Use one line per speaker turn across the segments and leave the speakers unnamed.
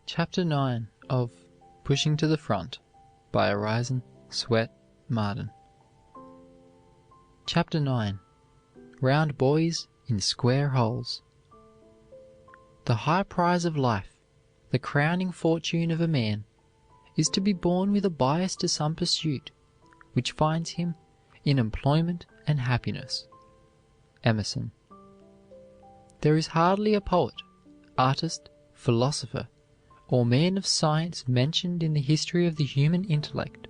Chapter 9 of Pushing to the Front by Orison Swett Marden. Chapter 9. Round Boys in Square Holes. The high prize of life, the crowning fortune of a man, is to be born with a bias to some pursuit which finds him in employment and happiness. Emerson. There is hardly a poet, artist, philosopher, or man of science mentioned in the history of the human intellect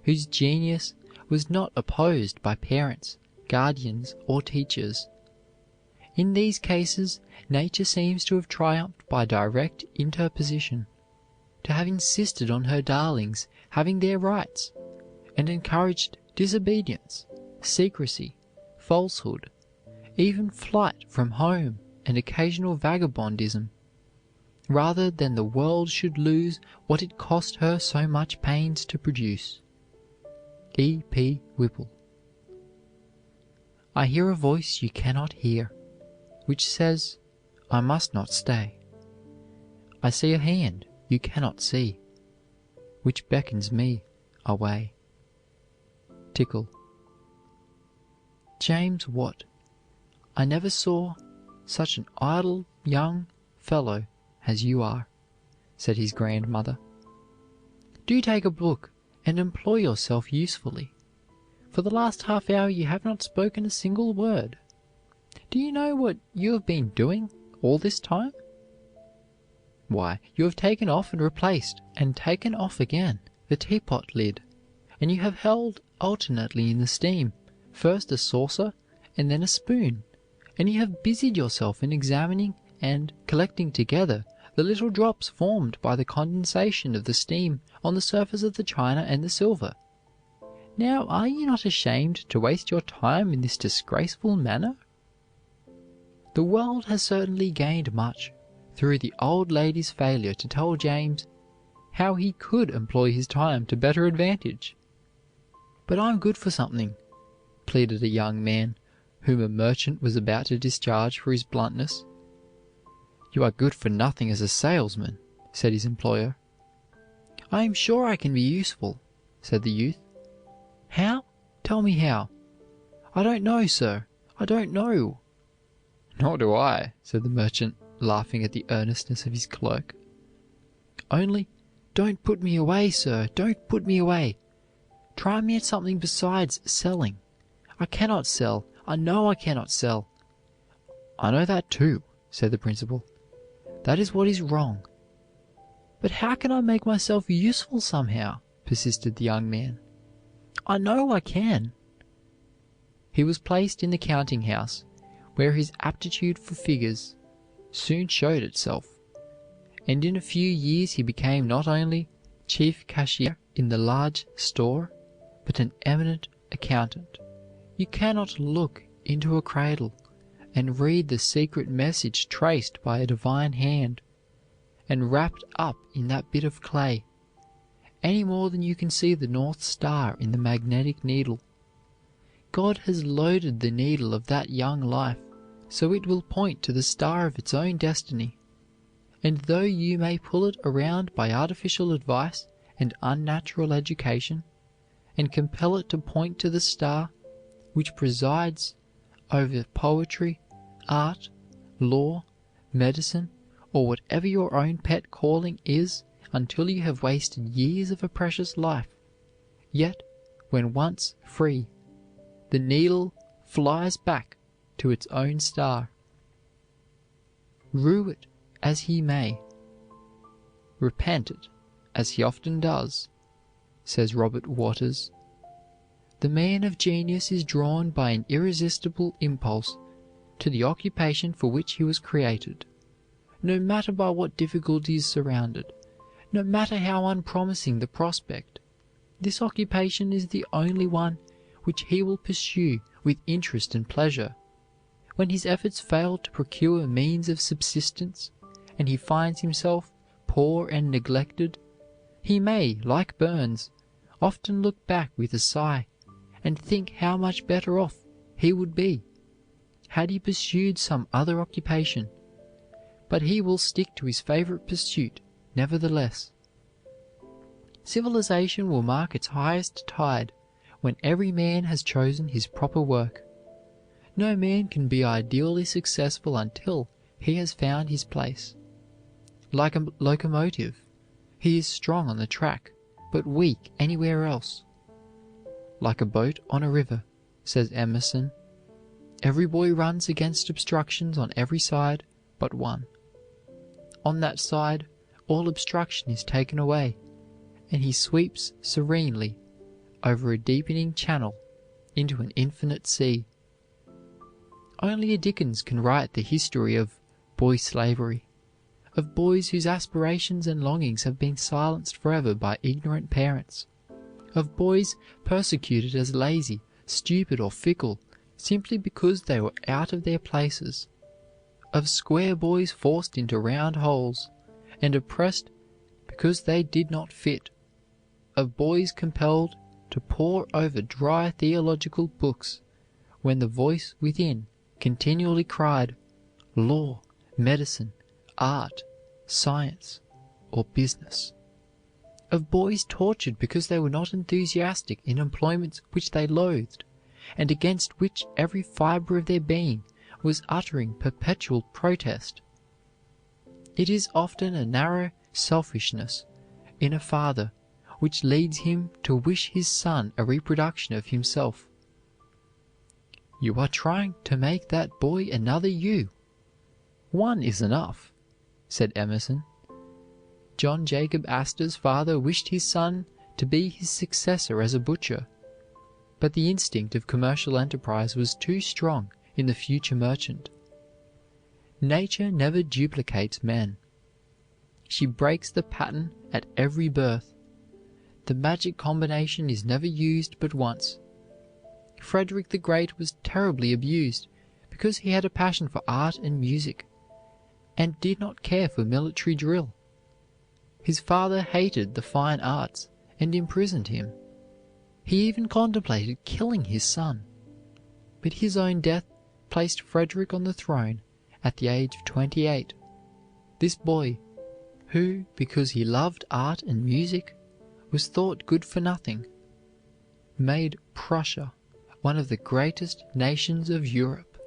whose genius was not opposed by parents, guardians, or teachers. In these cases, nature seems to have triumphed by direct interposition, to have insisted on her darlings having their rights, and encouraged disobedience, secrecy, falsehood, even flight from home and occasional vagabondism, rather than the world should lose what it cost her so much pains to produce. E. P. Whipple. I hear a voice you cannot hear, which says, I must not stay. I see a hand you cannot see, which beckons me away. Tickle. James Watt. I never saw such an idle young fellow as you are, said his grandmother. Do take a book and employ yourself usefully. For the last half hour you have not spoken a single word. Do you know what you have been doing all this time? Why, you have taken off and replaced and taken off again the teapot lid, and you have held alternately in the steam first a saucer and then a spoon, and you have busied yourself in examining and collecting together the little drops formed by the condensation of the steam on the surface of the china and the silver. Now, are you not ashamed to waste your time in this disgraceful manner? The world has certainly gained much through the old lady's failure to tell James how he could employ his time to better advantage. But I'm good for something, pleaded a young man whom a merchant was about to discharge for his bluntness. You are good for nothing as a salesman, said his employer. I am sure I can be useful, said the youth. How? Tell me how. I don't know, sir. I don't know. Nor do I, said the merchant, laughing at the earnestness of his clerk. Only, don't put me away, sir. Don't put me away. Try me at something besides selling. I cannot sell. I know I cannot sell. I know that too, said the principal. That is what is wrong. But how can I make myself useful somehow? Persisted the young man. I know I can. He was placed in the counting house, where his aptitude for figures soon showed itself, and in a few years he became not only chief cashier in the large store, but an eminent accountant. You cannot look into a cradle and read the secret message traced by a divine hand and wrapped up in that bit of clay, any more than you can see the North Star in the magnetic needle. God has loaded the needle of that young life so it will point to the star of its own destiny, and though you may pull it around by artificial advice and unnatural education, and compel it to point to the star which presides over poetry, art, law, medicine, or whatever your own pet calling is until you have wasted years of a precious life, yet, when once free, the needle flies back to its own star. Rue it as he may, repent it as he often does, says Robert Waters. The man of genius is drawn by an irresistible impulse to the occupation for which he was created, no matter by what difficulties surrounded, no matter how unpromising the prospect. This occupation is the only one which he will pursue with interest and pleasure. When his efforts fail to procure means of subsistence, and he finds himself poor and neglected, he may, like Burns, often look back with a sigh and think how much better off he would be had he pursued some other occupation. But he will stick to his favorite pursuit nevertheless. Civilization will mark its highest tide when every man has chosen his proper work. No man can be ideally successful until he has found his place. Like a locomotive, he is strong on the track, but weak anywhere else. Like a boat on a river, says Emerson, every boy runs against obstructions on every side but one. On that side, all obstruction is taken away, and he sweeps serenely over a deepening channel into an infinite sea. Only a Dickens can write the history of boy slavery, of boys whose aspirations and longings have been silenced forever by ignorant parents, of boys persecuted as lazy, stupid, or fickle simply because they were out of their places, of square boys forced into round holes and oppressed because they did not fit, of boys compelled to pore over dry theological books when the voice within continually cried, law, medicine, art, science, or business, of boys tortured because they were not enthusiastic in employments which they loathed, and against which every fiber of their being was uttering perpetual protest. It is often a narrow selfishness in a father which leads him to wish his son a reproduction of himself. You are trying to make that boy another you. One is enough, said Emerson. John Jacob Astor's father wished his son to be his successor as a butcher, but the instinct of commercial enterprise was too strong in the future merchant. Nature never duplicates men. She breaks the pattern at every birth. The magic combination is never used but once. Frederick the Great was terribly abused because he had a passion for art and music, and did not care for military drill. His father hated the fine arts and imprisoned him. He even contemplated killing his son, but his own death placed Frederick on the throne at the age of 28. This boy, who, because he loved art and music, was thought good for nothing, made Prussia one of the greatest nations of Europe.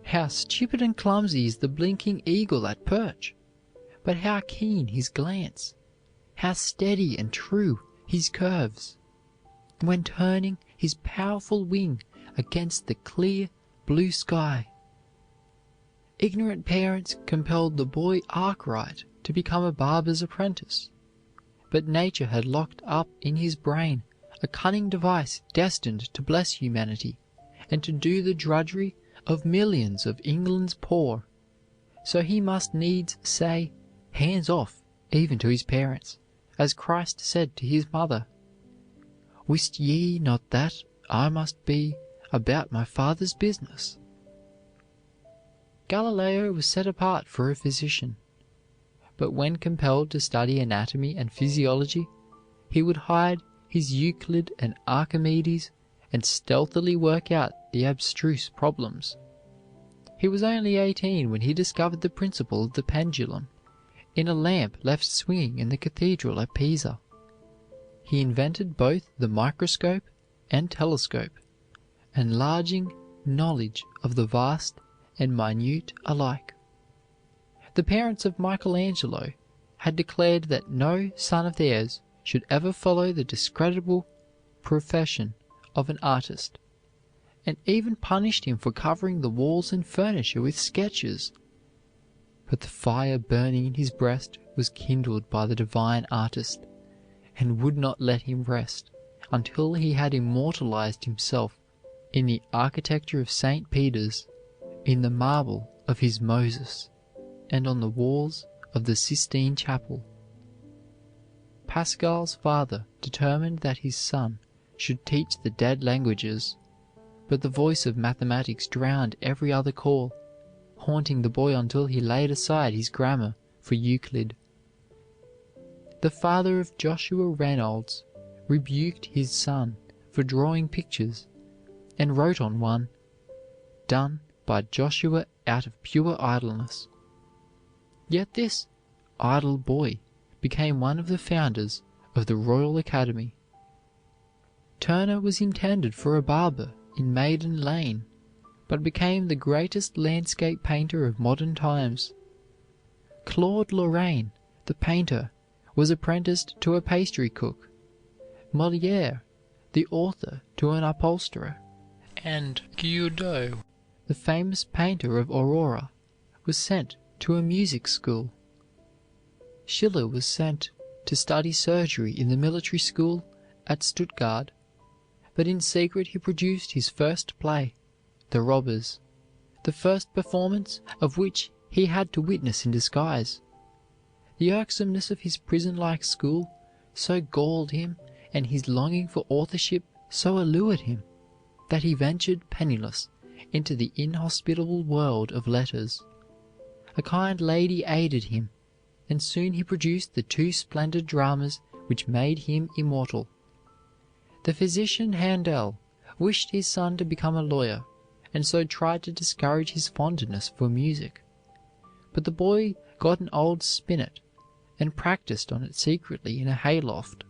How stupid and clumsy is the blinking eagle at perch, but how keen his glance, how steady and true his curves, when turning his powerful wing against the clear blue sky. Ignorant parents compelled the boy Arkwright to become a barber's apprentice, but nature had locked up in his brain a cunning device destined to bless humanity and to do the drudgery of millions of England's poor. So he must needs say, hands off, even to his parents, as Christ said to his mother, "Wist ye not that I must be about my Father's business?" Galileo was set apart for a physician, but when compelled to study anatomy and physiology, he would hide his Euclid and Archimedes and stealthily work out the abstruse problems. He was only 18 when he discovered the principle of the pendulum in a lamp left swinging in the cathedral at Pisa. He invented both the microscope and telescope, enlarging knowledge of the vast and minute alike. The parents of Michelangelo had declared that no son of theirs should ever follow the discreditable profession of an artist, and even punished him for covering the walls and furniture with sketches. But the fire burning in his breast was kindled by the divine artist, and would not let him rest until he had immortalized himself in the architecture of St. Peter's, in the marble of his Moses, and on the walls of the Sistine Chapel. Pascal's father determined that his son should teach the dead languages, but the voice of mathematics drowned every other call, haunting the boy until he laid aside his grammar for Euclid. The father of Joshua Reynolds rebuked his son for drawing pictures, and wrote on one, "Done by Joshua out of pure idleness." Yet this idle boy became one of the founders of the Royal Academy. Turner was intended for a barber in Maiden Lane, but became the greatest landscape painter of modern times. Claude Lorraine, the painter, was apprenticed to a pastry cook. Molière, the author, to an upholsterer, and Guido, the famous painter of Aurora, was sent to a music school. Schiller was sent to study surgery in the military school at Stuttgart, but in secret he produced his first play, The Robbers, the first performance of which he had to witness in disguise. The irksomeness of his prison-like school so galled him, and his longing for authorship so allured him, that he ventured penniless into the inhospitable world of letters. A kind lady aided him, and soon he produced the two splendid dramas which made him immortal. The physician Handel wished his son to become a lawyer, and so tried to discourage his fondness for music. But the boy got an old spinet and practiced on it secretly in a hayloft.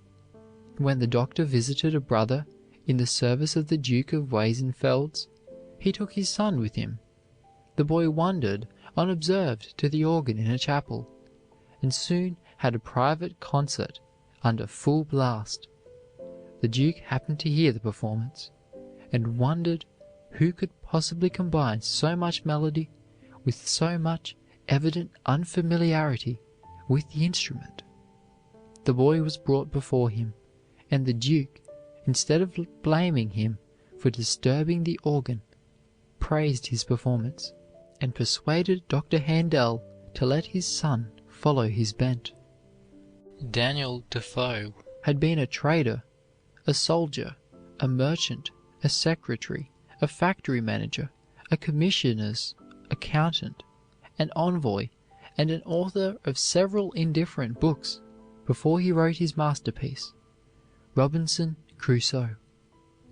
When the doctor visited a brother in the service of the Duke of Weissenfeld's, he took his son with him. The boy wandered unobserved to the organ in a chapel, and soon had a private concert under full blast. The Duke happened to hear the performance, and wondered who could possibly combine so much melody with so much evident unfamiliarity with the instrument. The boy was brought before him, and the Duke, instead of blaming him for disturbing the organ, praised his performance, and persuaded Dr. Handel to let his son follow his bent. Daniel Defoe had been a trader, a soldier, a merchant, a secretary, a factory manager, a commissioner's accountant, an envoy, and an author of several indifferent books before he wrote his masterpiece, Robinson Crusoe.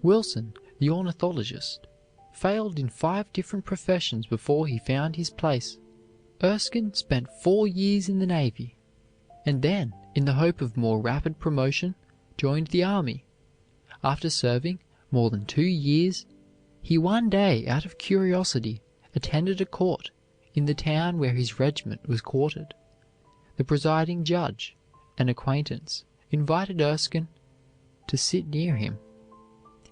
Wilson, the ornithologist, failed in 5 different professions before he found his place. Erskine spent 4 years in the Navy, and then, in the hope of more rapid promotion, joined the army. After serving more than 2 years, he one day, out of curiosity, attended a court in the town where his regiment was quartered. The presiding judge, an acquaintance, invited Erskine to sit near him,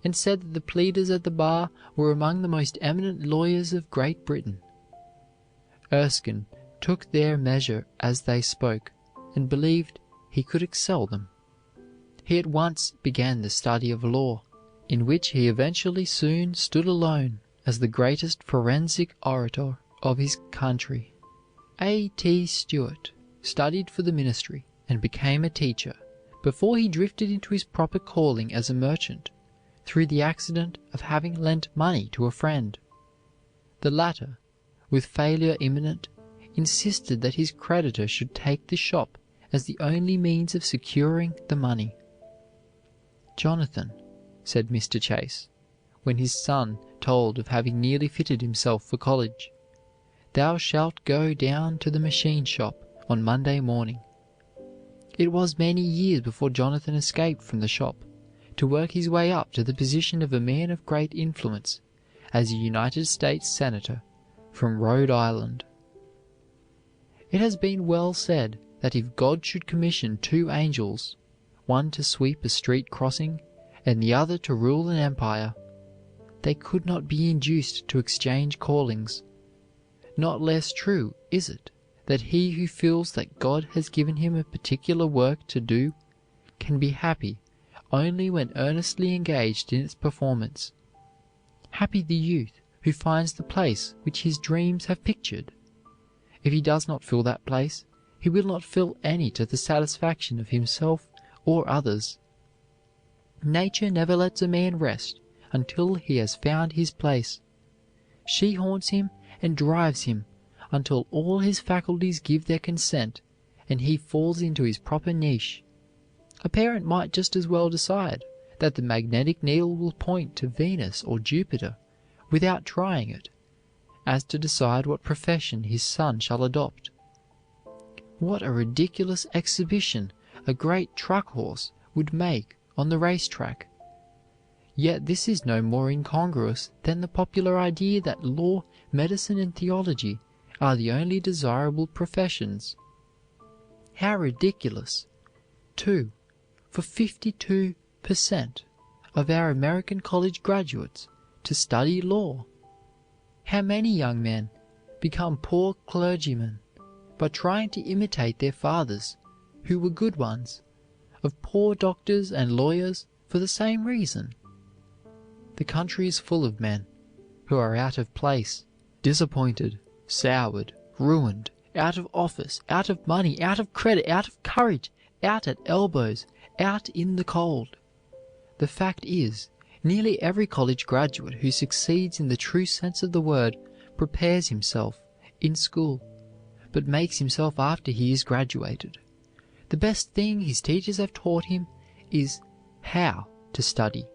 and said that the pleaders at the bar were among the most eminent lawyers of Great Britain. Erskine took their measure as they spoke, and believed he could excel them. He at once began the study of law, in which he eventually soon stood alone as the greatest forensic orator of his country. A.T. Stewart studied for the ministry and became a teacher before he drifted into his proper calling as a merchant, through the accident of having lent money to a friend. The latter, with failure imminent, insisted that his creditor should take the shop as the only means of securing the money. "Jonathan," said Mr. Chase, when his son told of having nearly fitted himself for college, "thou shalt go down to the machine shop on Monday morning." It was many years before Jonathan escaped from the shop, to work his way up to the position of a man of great influence as a United States Senator from Rhode Island. It has been well said that if God should commission 2 angels, one to sweep a street crossing and the other to rule an empire, they could not be induced to exchange callings. Not less true is it that he who feels that God has given him a particular work to do can be happy only when earnestly engaged in its performance. Happy the youth who finds the place which his dreams have pictured. If he does not fill that place, he will not fill any to the satisfaction of himself or others. Nature never lets a man rest until he has found his place. She haunts him and drives him until all his faculties give their consent and he falls into his proper niche. A parent might just as well decide that the magnetic needle will point to Venus or Jupiter without trying it, as to decide what profession his son shall adopt. What a ridiculous exhibition a great truck horse would make on the racetrack. Yet this is no more incongruous than the popular idea that law, medicine, and theology are the only desirable professions. How ridiculous, too, for 52% of our American college graduates to study law. How many young men become poor clergymen by trying to imitate their fathers, who were good ones, of poor doctors and lawyers for the same reason. The country is full of men who are out of place, disappointed, soured, ruined, out of office, out of money, out of credit, out of courage, out at elbows, out in the cold. The fact is, nearly every college graduate who succeeds in the true sense of the word prepares himself in school, but makes himself after he is graduated. The best thing his teachers have taught him is how to study.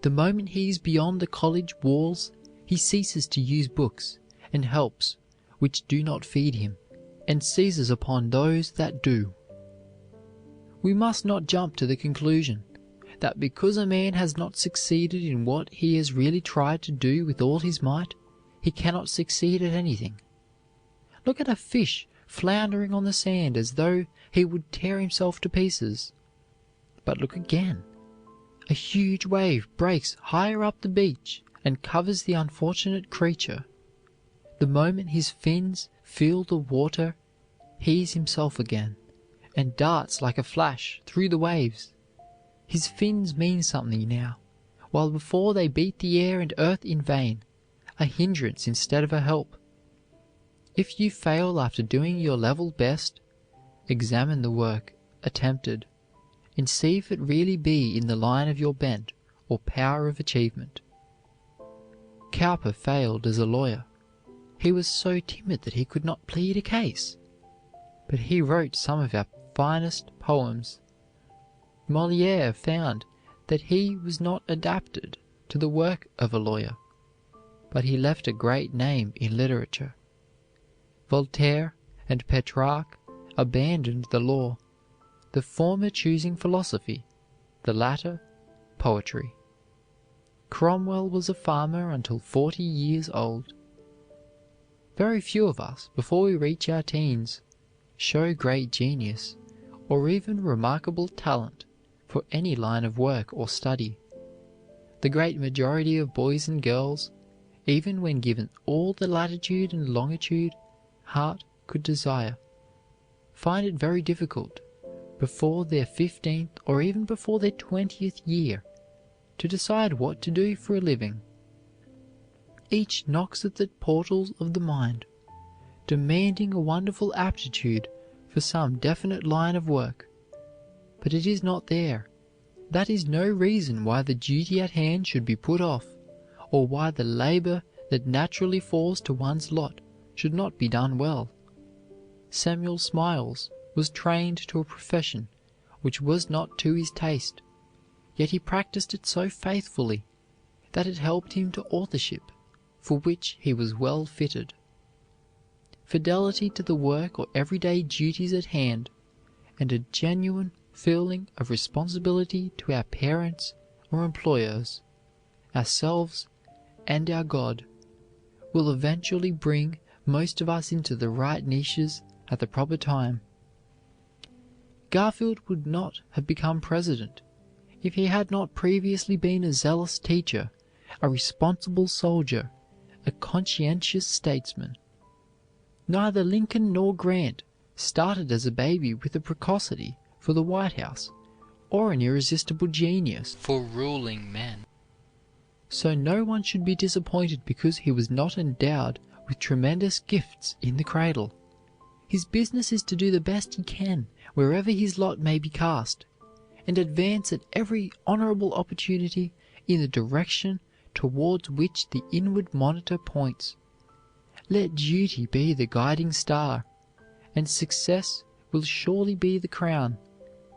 The moment he is beyond the college walls, he ceases to use books and helps which do not feed him, and seizes upon those that do. We must not jump to the conclusion that because a man has not succeeded in what he has really tried to do with all his might, he cannot succeed at anything. Look at a fish floundering on the sand as though he would tear himself to pieces. But look again. A huge wave breaks higher up the beach and covers the unfortunate creature. The moment his fins feel the water, he is himself again, and darts like a flash through the waves. His fins mean something now, while before they beat the air and earth in vain, a hindrance instead of a help. If you fail after doing your level best, examine the work attempted, and see if it really be in the line of your bent or power of achievement. Cowper failed as a lawyer. He was so timid that he could not plead a case. But he wrote some of our finest poems. Molière found that he was not adapted to the work of a lawyer, but he left a great name in literature. Voltaire and Petrarch abandoned the law, the former choosing philosophy, the latter poetry. Cromwell was a farmer until 40 years old. Very few of us, before we reach our teens, show great genius or even remarkable talent for any line of work or study. The great majority of boys and girls, even when given all the latitude and longitude heart could desire, find it very difficult before their 15th or even before their 20th year to decide what to do for a living. Each knocks at the portals of the mind, demanding a wonderful aptitude for some definite line of work, but it is not there. That is no reason why the duty at hand should be put off, or why the labor that naturally falls to one's lot should not be done well. Samuel Smiles was trained to a profession which was not to his taste, yet he practiced it so faithfully that it helped him to authorship, for which he was well fitted. Fidelity to the work or everyday duties at hand, and a genuine feeling of responsibility to our parents or employers, ourselves, and our God, will eventually bring most of us into the right niches at the proper time. Garfield would not have become president if he had not previously been a zealous teacher, a responsible soldier, a conscientious statesman. Neither Lincoln nor Grant started as a baby with a precocity for the White House or an irresistible genius for ruling men. So no one should be disappointed because he was not endowed with tremendous gifts in the cradle. His business is to do the best he can wherever his lot may be cast, and advance at every honorable opportunity in the direction towards which the inward monitor points. Let duty be the guiding star, and success will surely be the crown,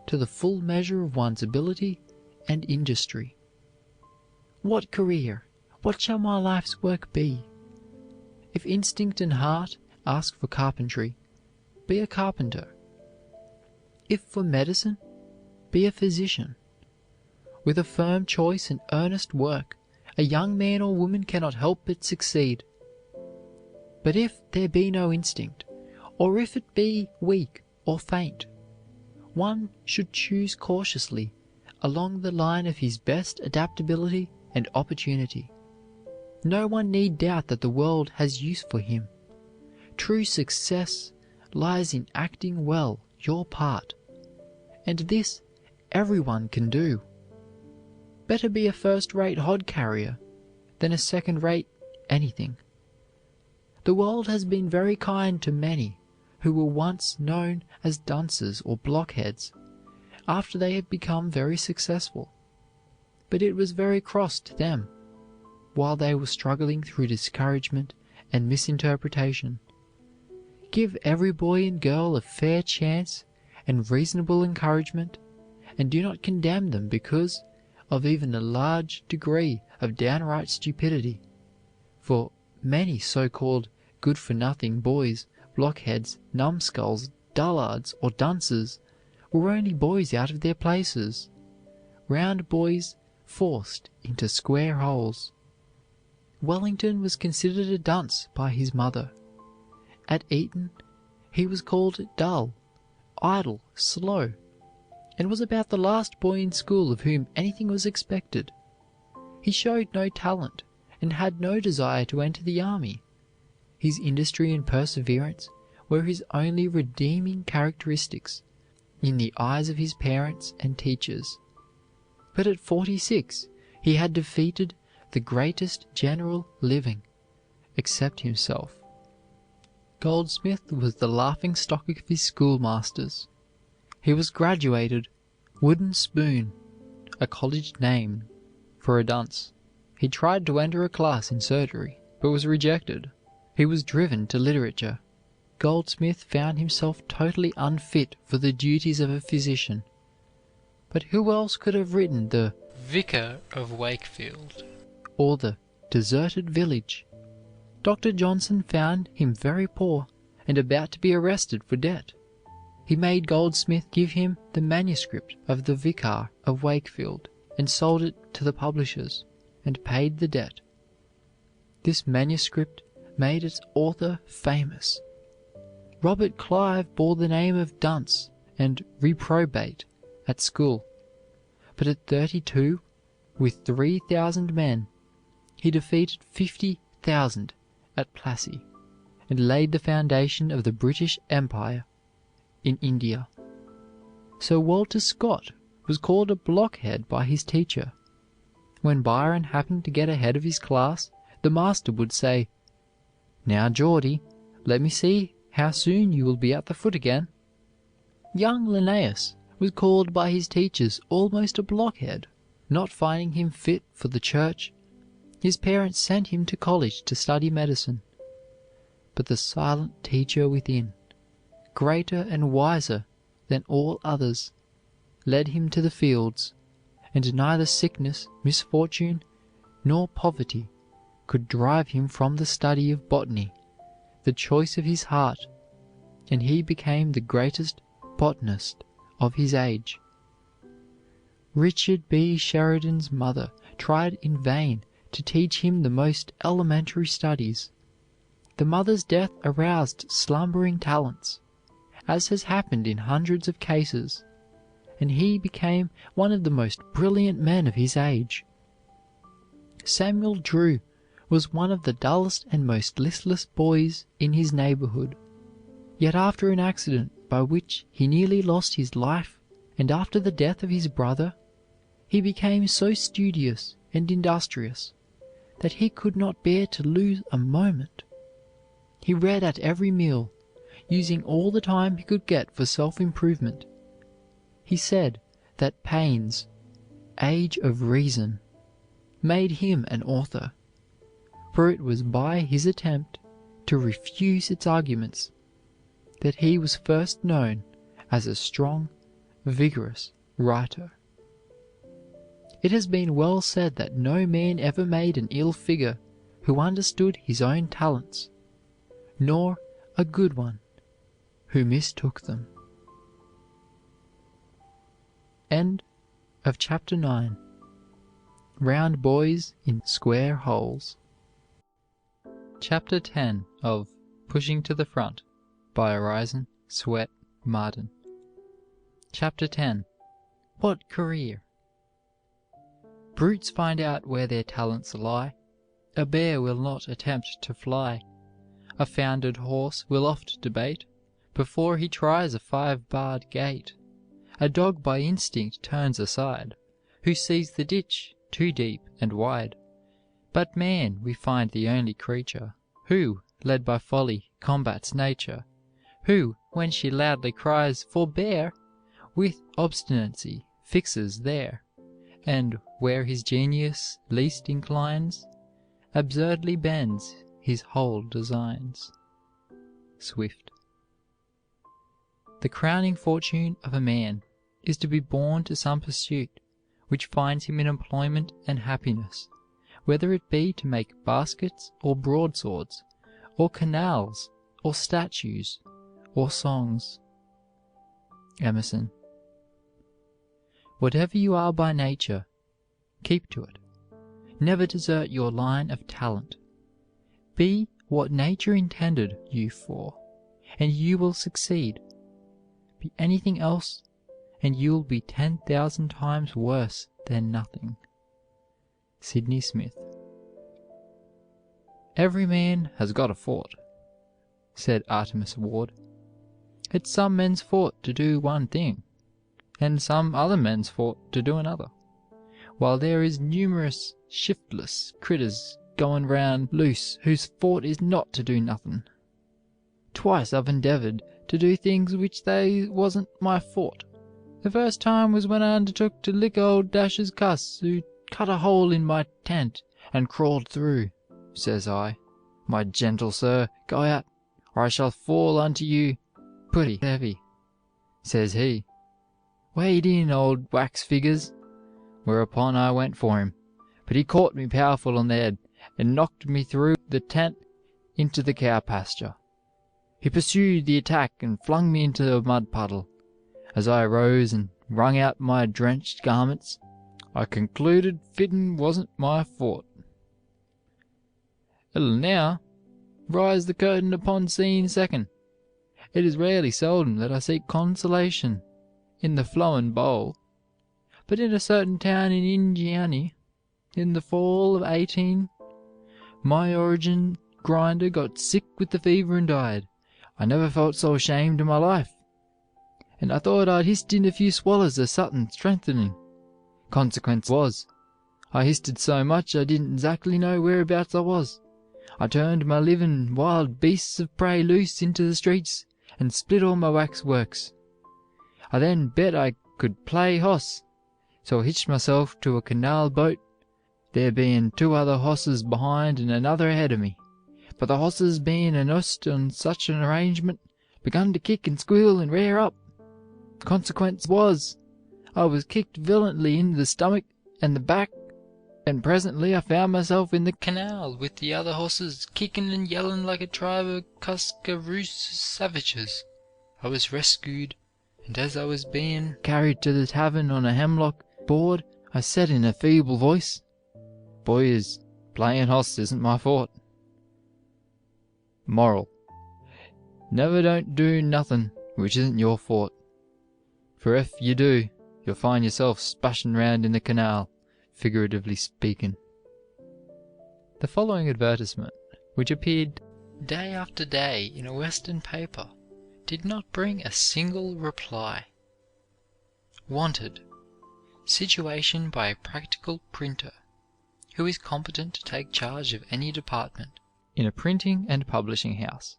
to the full measure of one's ability and industry. What career, what shall my life's work be? If instinct and heart ask for carpentry, be a carpenter. If for medicine, be a physician. With a firm choice and earnest work, a young man or woman cannot help but succeed. But if there be no instinct, or if it be weak or faint, one should choose cautiously along the line of his best adaptability and opportunity. No one need doubt that the world has use for him. True success lies in acting well your part, and this everyone can do. Better be a first-rate hod carrier than a second-rate anything. The world has been very kind to many who were once known as dunces or blockheads after they had become very successful, but it was very cross to them while they were struggling through discouragement and misinterpretation. Give every boy and girl a fair chance and reasonable encouragement, and do not condemn them because of even a large degree of downright stupidity, for many so-called good-for-nothing boys, blockheads, numbskulls, dullards, or dunces were only boys out of their places, round boys forced into square holes. Wellington was considered a dunce by his mother. At Eton he was called dull, idle, slow, and was about the last boy in school of whom anything was expected. He showed no talent and had no desire to enter the army. His industry and perseverance were his only redeeming characteristics in the eyes of his parents and teachers. But at 46 he had defeated the greatest general living, except himself. Goldsmith was the laughing-stock of his schoolmasters. He was graduated wooden spoon, a college name for a dunce. He tried to enter a class in surgery, but was rejected. He was driven to literature. Goldsmith found himself totally unfit for the duties of a physician. But who else could have written the Vicar of Wakefield or the Deserted Village? Dr. Johnson found him very poor and about to be arrested for debt. He made Goldsmith give him the manuscript of the Vicar of Wakefield and sold it to the publishers and paid the debt. This manuscript made its author famous. Robert Clive bore the name of dunce and reprobate at school, but at 32, with 3,000 men, he defeated 50,000 at Plassey and laid the foundation of the British Empire in India. Sir Walter Scott was called a blockhead by his teacher. When Byron happened to get ahead of his class, the master would say, "Now, Geordie, let me see how soon you will be at the foot again." Young Linnaeus was called by his teachers almost a blockhead. Not finding him fit for the church, his parents sent him to college to study medicine. But the silent teacher within, greater and wiser than all others, led him to the fields, and neither sickness, misfortune, nor poverty could drive him from the study of botany, the choice of his heart, and he became the greatest botanist of his age. Richard B. Sheridan's mother tried in vain to teach him the most elementary studies. The mother's death aroused slumbering talents, as has happened in hundreds of cases, and he became one of the most brilliant men of his age. Samuel Drew was one of the dullest and most listless boys in his neighborhood, yet after an accident by which he nearly lost his life, and after the death of his brother, he became so studious and industrious that he could not bear to lose a moment. He read at every meal, using all the time he could get for self-improvement. He said that Paine's Age of Reason made him an author, for it was by his attempt to refuse its arguments that he was first known as a strong, vigorous writer. It has been well said that no man ever made an ill figure who understood his own talents, nor a good one who mistook them. End of Chapter 9. Round Boys in Square Holes. Chapter 10 of Pushing to the Front by Orison Swett Marden. Chapter 10. What Career? Brutes find out where their talents lie. A bear will not attempt to fly. A foundered horse will oft debate before he tries a 5-barred gate. A dog by instinct turns aside, who sees the ditch too deep and wide. But man we find the only creature who, led by folly, combats nature, who, when she loudly cries, "Forbear!" with obstinacy fixes there, and where his genius least inclines, absurdly bends his whole designs. Swift. The crowning fortune of a man is to be born to some pursuit which finds him in employment and happiness, whether it be to make baskets or broadswords, or canals, or statues, or songs. Emerson. Whatever you are by nature, keep to it. Never desert your line of talent. Be what nature intended you for, and you will succeed. Be anything else, and you will be 10,000 times worse than nothing. Sydney Smith. Every man has got a fort, said Artemus Ward. It's some men's fort to do one thing, and some other men's fort to do another, while there is numerous shiftless critters going round loose whose fort is not to do nothing. Twice I've endeavoured to do things which they wasn't my fort. The first time was when I undertook to lick old Dash's cuss, who cut a hole in my tent and crawled through. Says I, "My gentle sir, go out, or I shall fall unto you pretty heavy." Says he, "Wade in, old wax figures." Whereupon I went for him, but he caught me powerful on the head and knocked me through the tent into the cow pasture. He pursued the attack and flung me into a mud puddle. As I arose and wrung out my drenched garments, I concluded fitting wasn't my fort. It'll now rise the curtain upon scene second. It is rarely seldom that I seek consolation in the flowing bowl, but in a certain town in Indiana, in the fall of 18, my origin grinder got sick with the fever and died. I never felt so ashamed in my life, and I thought I'd hissed in a few swallows of something strengthening. Consequence was, I hissed so much I didn't exactly know whereabouts I was. I turned my living wild beasts of prey loose into the streets and split all my waxworks. I then bet I could play hoss, so I hitched myself to a canal boat, there being 2 other hosses behind and another ahead of me. But the hosses being unused on such an arrangement, begun to kick and squeal and rear up. Consequence was, I was kicked violently in the stomach and the back, and presently I found myself in the canal with the other horses kicking and yelling like a tribe of Cuscaroos savages. I was rescued, and as I was being carried to the tavern on a hemlock board, I said in a feeble voice, "Boys, playing hoss isn't my fort." Moral. Never don't do nothing which isn't your fort, for if you do, you'll find yourself splashing round in the canal, figuratively speaking. The following advertisement, which appeared day after day in a Western paper, did not bring a single reply. Wanted. Situation by a practical printer, who is competent to take charge of any department in a printing and publishing house.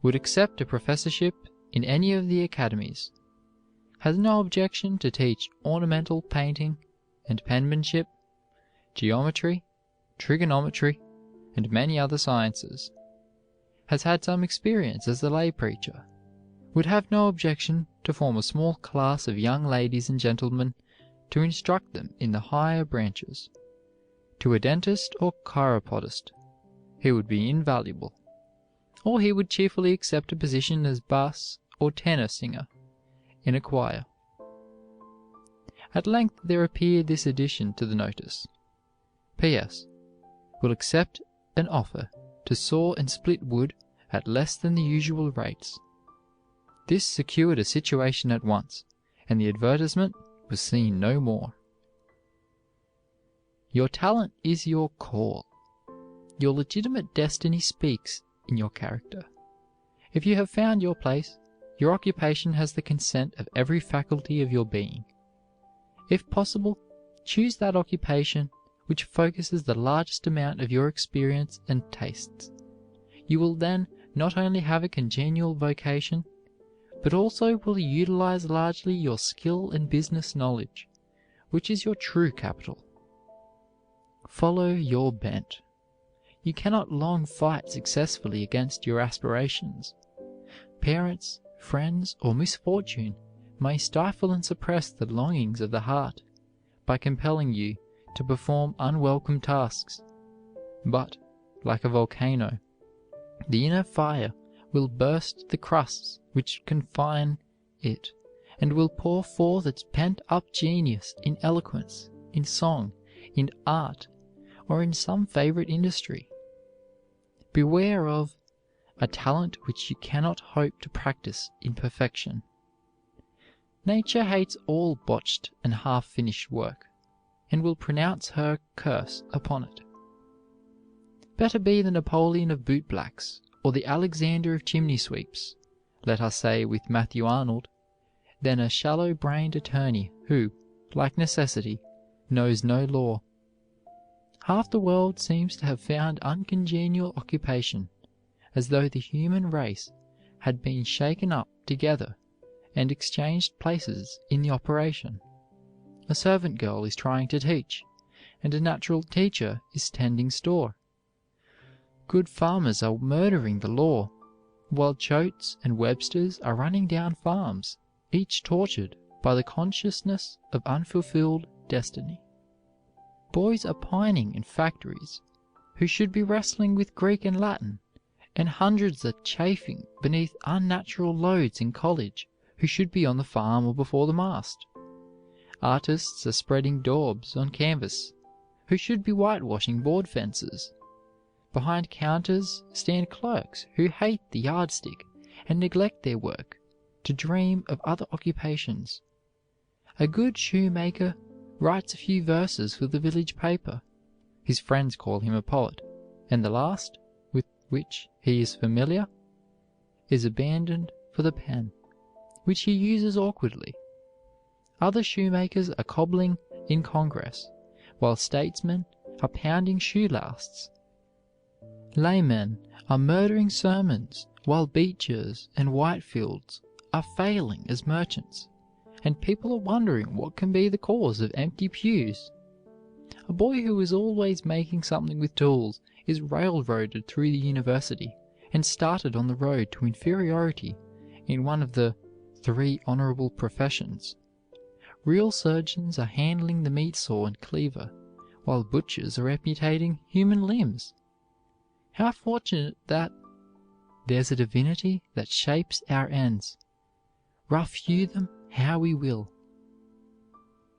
Would accept a professorship in any of the academies. Has no objection to teach ornamental painting and penmanship, geometry, trigonometry, and many other sciences. Has had some experience as a lay preacher. Would have no objection to form a small class of young ladies and gentlemen to instruct them in the higher branches. To a dentist or chiropodist, he would be invaluable. or he would cheerfully accept a position as bass or tenor singer in a choir. At length there appeared this addition to the notice: P.S. Will accept an offer to saw and split wood at less than the usual rates. This secured a situation at once, and the advertisement was seen no more. Your talent is your call. Your legitimate destiny speaks in your character. If you have found your place, your occupation has the consent of every faculty of your being. If possible, choose that occupation which focuses the largest amount of your experience and tastes. You will then not only have a congenial vocation, but also will utilize largely your skill and business knowledge, which is your true capital. Follow your bent. You cannot long fight successfully against your aspirations. Parents, friends, or misfortune may stifle and suppress the longings of the heart by compelling you to perform unwelcome tasks. But, like a volcano, the inner fire will burst the crusts which confine it, and will pour forth its pent-up genius in eloquence, in song, in art, or in some favorite industry. Beware of a talent which you cannot hope to practice in perfection. Nature hates all botched and half-finished work, and will pronounce her curse upon it. Better be the Napoleon of bootblacks, or the Alexander of chimney sweeps, let us say with Matthew Arnold, than a shallow-brained attorney who, like necessity, knows no law. Half the world seems to have found uncongenial occupation, as though the human race had been shaken up together and exchanged places in the operation. A servant girl is trying to teach, and a natural teacher is tending store. Good farmers are murdering the law, while Choates and Websters are running down farms, each tortured by the consciousness of unfulfilled destiny. Boys are pining in factories, who should be wrestling with Greek and Latin, and hundreds are chafing beneath unnatural loads in college, who should be on the farm or before the mast. Artists are spreading daubs on canvas, who should be whitewashing board fences. Behind counters stand clerks who hate the yardstick and neglect their work to dream of other occupations. A good shoemaker writes a few verses for the village paper. His friends call him a poet, and the last, with which he is familiar, is abandoned for the pen, which he uses awkwardly. Other shoemakers are cobbling in Congress, while statesmen are pounding shoe lasts. Laymen are murdering sermons, while Beechers and Whitefields are failing as merchants, and people are wondering what can be the cause of empty pews. A boy who is always making something with tools is railroaded through the university and started on the road to inferiority in one of the 3 honorable professions. Real surgeons are handling the meat saw and cleaver, while butchers are amputating human limbs. How fortunate that there's a divinity that shapes our ends, rough hew them how we will.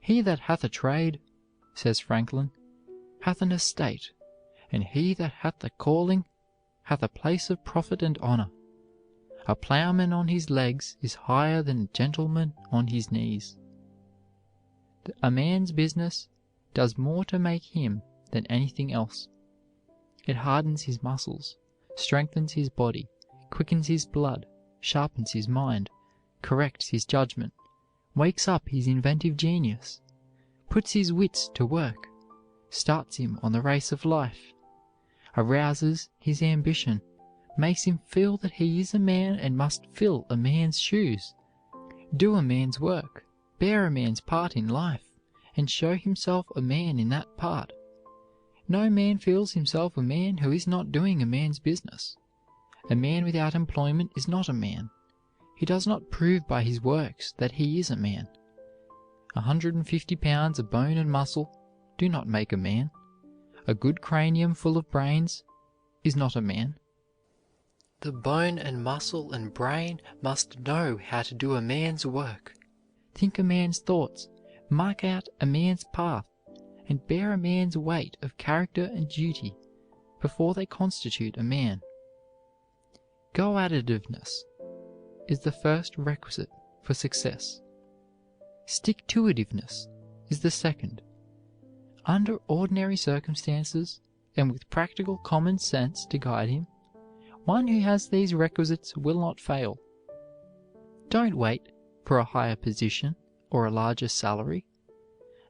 He that hath a trade, says Franklin, hath an estate, and he that hath a calling hath a place of profit and honor. A plowman on his legs is higher than a gentleman on his knees. A man's business does more to make him than anything else. It hardens his muscles, strengthens his body, quickens his blood, sharpens his mind, corrects his judgment, wakes up his inventive genius, puts his wits to work, starts him on the race of life, arouses his ambition, makes him feel that he is a man and must fill a man's shoes, do a man's work, bear a man's part in life, and show himself a man in that part. No man feels himself a man who is not doing a man's business. A man without employment is not a man. He does not prove by his works that he is a man. 150 pounds of bone and muscle do not make a man. A good cranium full of brains is not a man. The bone and muscle and brain must know how to do a man's work, think a man's thoughts, mark out a man's path, and bear a man's weight of character and duty before they constitute a man. Go-at-itiveness is the first requisite for success. Stick-to-itiveness is the second. Under ordinary circumstances, and with practical common sense to guide him, one who has these requisites will not fail. Don't wait for a higher position or a larger salary.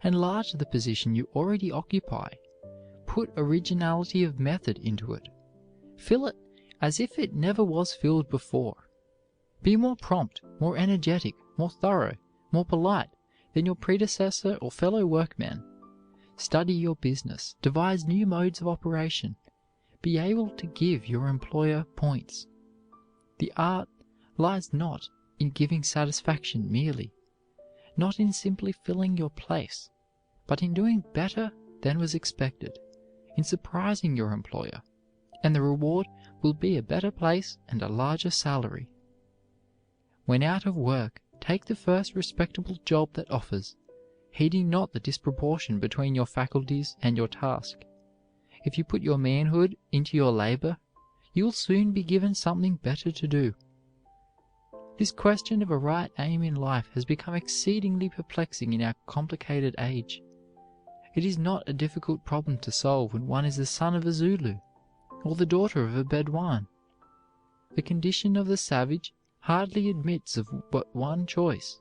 Enlarge the position you already occupy. Put originality of method into it. Fill it as if it never was filled before. Be more prompt, more energetic, more thorough, more polite than your predecessor or fellow workmen. Study your business, devise new modes of operation. Be able to give your employer points. The art lies not in giving satisfaction merely, not in simply filling your place, but in doing better than was expected, in surprising your employer, and the reward will be a better place and a larger salary. When out of work, take the first respectable job that offers, heeding not the disproportion between your faculties and your task. If you put your manhood into your labor, you will soon be given something better to do. This question of a right aim in life has become exceedingly perplexing in our complicated age. It is not a difficult problem to solve when one is the son of a Zulu or the daughter of a Bedouin. The condition of the savage hardly admits of but one choice,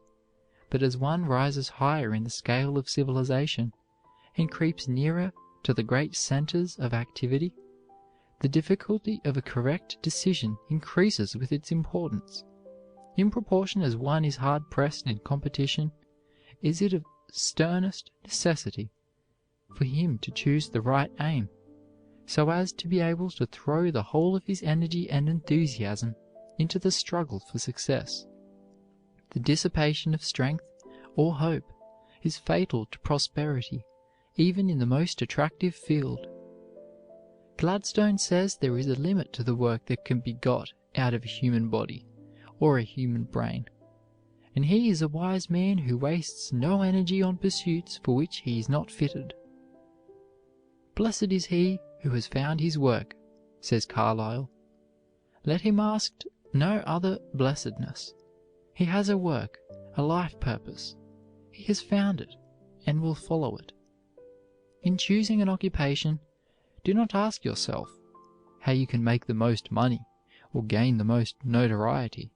but as one rises higher in the scale of civilization and creeps nearer to the great centers of activity, the difficulty of a correct decision increases with its importance. In proportion as one is hard pressed in competition, is it of sternest necessity for him to choose the right aim, so as to be able to throw the whole of his energy and enthusiasm into the struggle for success. The dissipation of strength or hope is fatal to prosperity, even in the most attractive field. Gladstone says there is a limit to the work that can be got out of a human body or a human brain, and he is a wise man who wastes no energy on pursuits for which he is not fitted. Blessed is he who has found his work, says Carlyle. Let him ask no other blessedness. He has a work, a life purpose. He has found it and will follow it. In choosing an occupation, do not ask yourself how you can make the most money or gain the most notoriety,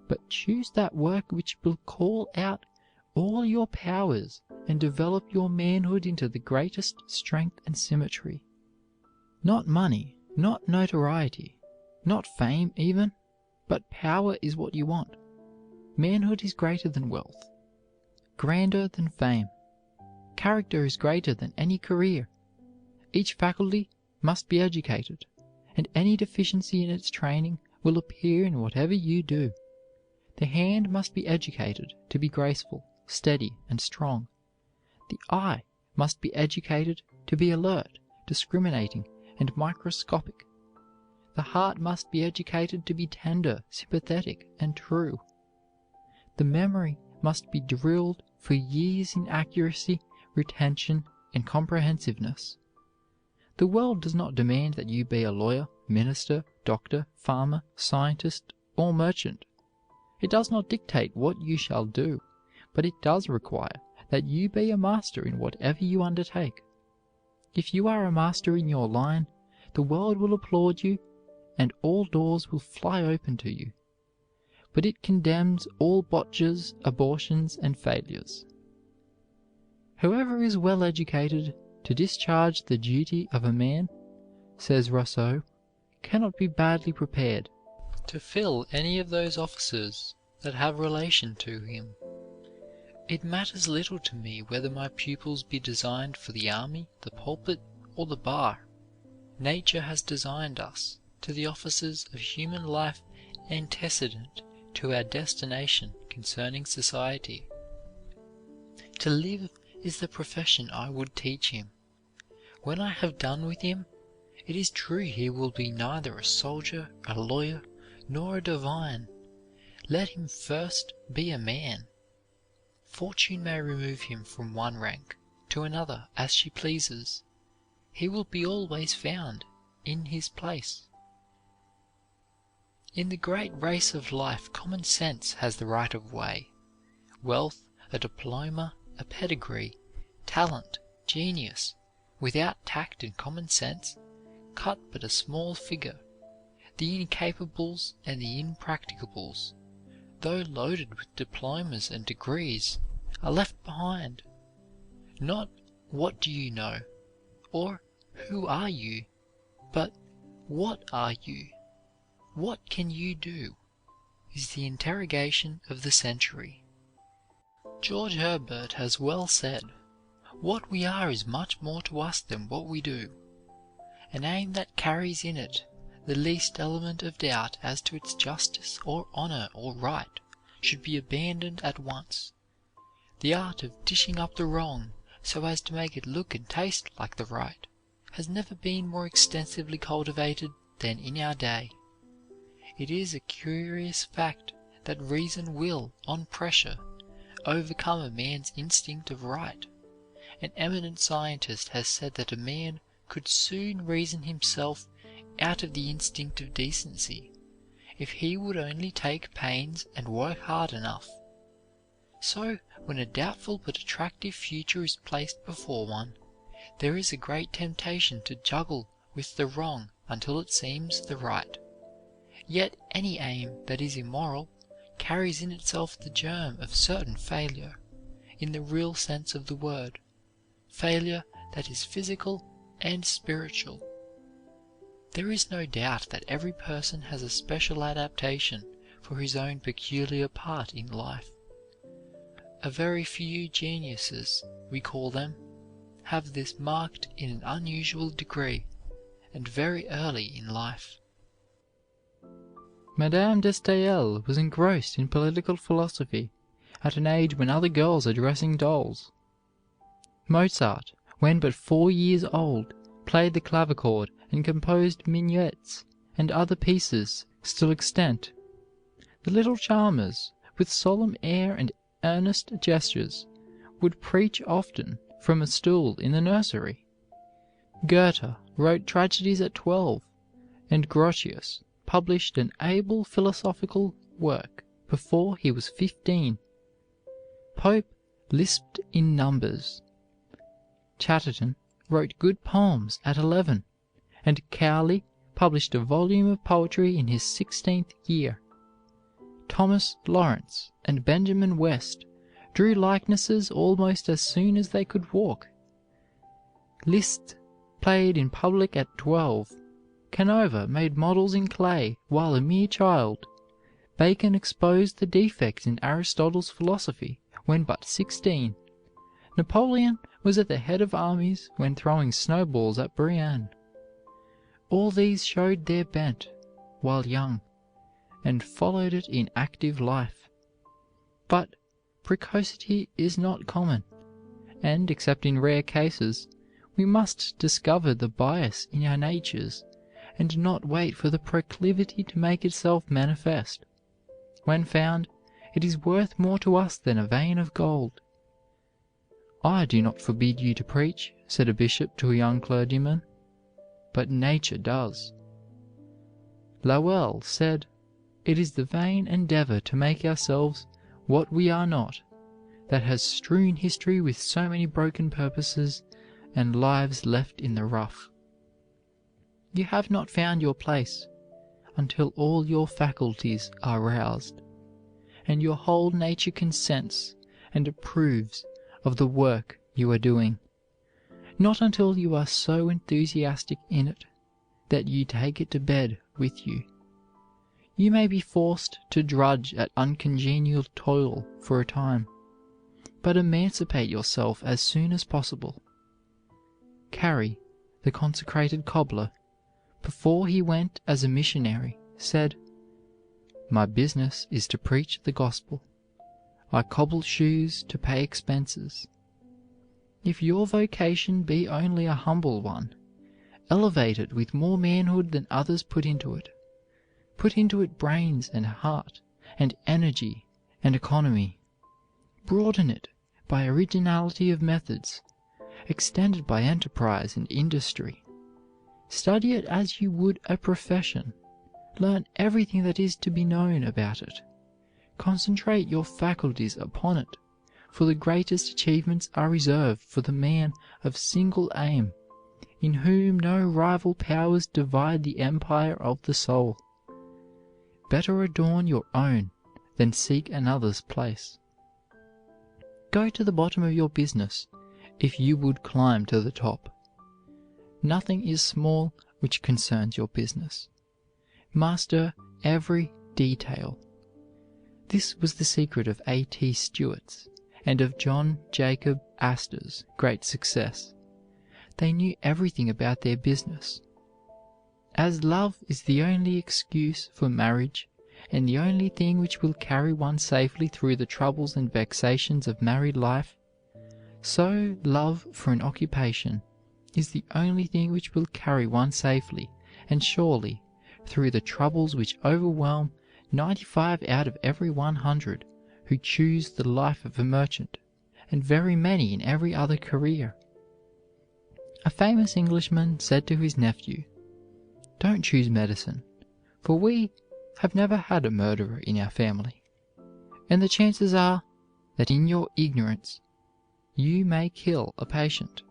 but choose that work which will call out all your powers and develop your manhood into the greatest strength and symmetry. Not money, not notoriety, not fame even, but power is what you want. Manhood is greater than wealth, grander than fame. Character is greater than any career. Each faculty must be educated, and any deficiency in its training will appear in whatever you do. The hand must be educated to be graceful, steady, and strong. The eye must be educated to be alert, discriminating, and microscopic. The heart must be educated to be tender, sympathetic, and true. The memory must be drilled for years in accuracy, retention, and comprehensiveness. The world does not demand that you be a lawyer, minister, doctor, farmer, scientist, or merchant. It does not dictate what you shall do, but it does require that you be a master in whatever you undertake. If you are a master in your line, the world will applaud you, and all doors will fly open to you. But it condemns all botches, abortions, and failures. Whoever is well educated to discharge the duty of a man, says Rousseau, cannot be badly prepared to fill any of those offices that have relation to him. It matters little to me whether my pupils be designed for the army, the pulpit, or the bar. Nature has designed us to the offices of human life antecedent to our destination concerning society. To live is the profession I would teach him. When I have done with him, It is true he will be neither a soldier, a lawyer, nor a divine. Let him first be a man. Fortune may remove him from one rank to another as she pleases. He will be always found in his place. In the great race of life, common sense has the right of way. Wealth, a diploma, a pedigree, talent, genius, without tact and common sense, cut but a small figure. The incapables and the impracticables, though loaded with diplomas and degrees, are left behind. Not what do you know, or who are you, but what are you? What can you do? Is the interrogation of the century. George Herbert has well said, "What we are is much more to us than what we do." An aim that carries in it the least element of doubt as to its justice or honor or right should be abandoned at once. The art of dishing up the wrong so as to make it look and taste like the right has never been more extensively cultivated than in our day. It is a curious fact that reason will, on pressure, overcome a man's instinct of right. An eminent scientist has said that a man could soon reason himself out of the instinct of decency, if he would only take pains and work hard enough. So, when a doubtful but attractive future is placed before one, there is a great temptation to juggle with the wrong until it seems the right. Yet any aim that is immoral carries in itself the germ of certain failure, in the real sense of the word, failure that is physical and spiritual. There is no doubt that every person has a special adaptation for his own peculiar part in life. A very few geniuses, we call them, have this marked in an unusual degree, and very early in life. Madame de Staël was engrossed in political philosophy at an age when other girls are dressing dolls. Mozart, when but 4 years old, played the clavichord and composed minuets and other pieces still extant. The little charmers, with solemn air and earnest gestures, would preach often from a stool in the nursery. Goethe wrote tragedies at 12, and Grotius published an able philosophical work before he was 15. Pope lisped in numbers. Chatterton wrote good poems at 11, and Cowley published a volume of poetry in his 16th year. Thomas Lawrence and Benjamin West drew likenesses almost as soon as they could walk. Liszt played in public at 12. Canova made models in clay while a mere child. Bacon exposed the defects in Aristotle's philosophy when but 16. Napoleon was at the head of armies when throwing snowballs at Brienne. All these showed their bent while young, and followed it in active life. But precocity is not common, and, except in rare cases, we must discover the bias in our natures, and not wait for the proclivity to make itself manifest. When found, it is worth more to us than a vein of gold. "I do not forbid you to preach," said a bishop to a young clergyman, "but nature does." Lowell said, "It is the vain endeavor to make ourselves what we are not that has strewn history with so many broken purposes and lives left in the rough." You have not found your place until all your faculties are roused, and your whole nature consents and approves of the work you are doing, not until you are so enthusiastic in it that you take it to bed with you. You may be forced to drudge at uncongenial toil for a time, but emancipate yourself as soon as possible. Carey, the consecrated cobbler, before he went as a missionary, said, "My business is to preach the gospel. I cobble shoes to pay expenses." If your vocation be only a humble one, Elevate it with more manhood than others put into it. Put into it brains and heart and energy and economy. Broaden it by originality of methods. Extend it by enterprise and industry. Study it as you would a profession. Learn everything that is to be known about it. Concentrate your faculties upon it, for the greatest achievements are reserved for the man of single aim, in whom no rival powers divide the empire of the soul. Better adorn your own than seek another's place. Go to the bottom of your business if you would climb to the top. Nothing is small which concerns your business. Master every detail. This was the secret of A.T. Stewart's and of John Jacob Astor's great success. They knew everything about their business. As love is the only excuse for marriage and the only thing which will carry one safely through the troubles and vexations of married life, so love for an occupation is the only thing which will carry one safely and surely through the troubles which overwhelm 95 out of every 100 who choose the life of a merchant, and very many in every other career. A famous Englishman said to his nephew, "Don't choose medicine, for we have never had a murderer in our family, and the chances are that in your ignorance you may kill a patient.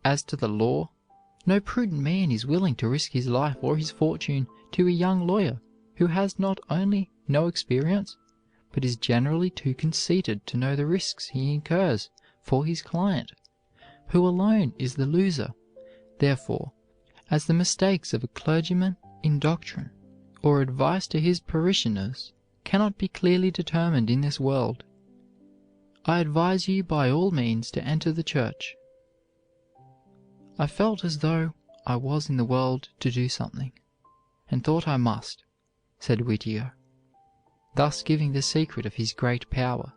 As to the law, no prudent man is willing to risk his life or his fortune to a young lawyer who has not only no experience, but is generally too conceited to know the risks he incurs for his client, who alone is the loser. Therefore, as the mistakes of a clergyman in doctrine or advice to his parishioners cannot be clearly determined in this world, I advise you by all means to enter the church." I felt as though I was in the world to do something, and thought I must, said Whittier, thus giving the secret of his great power.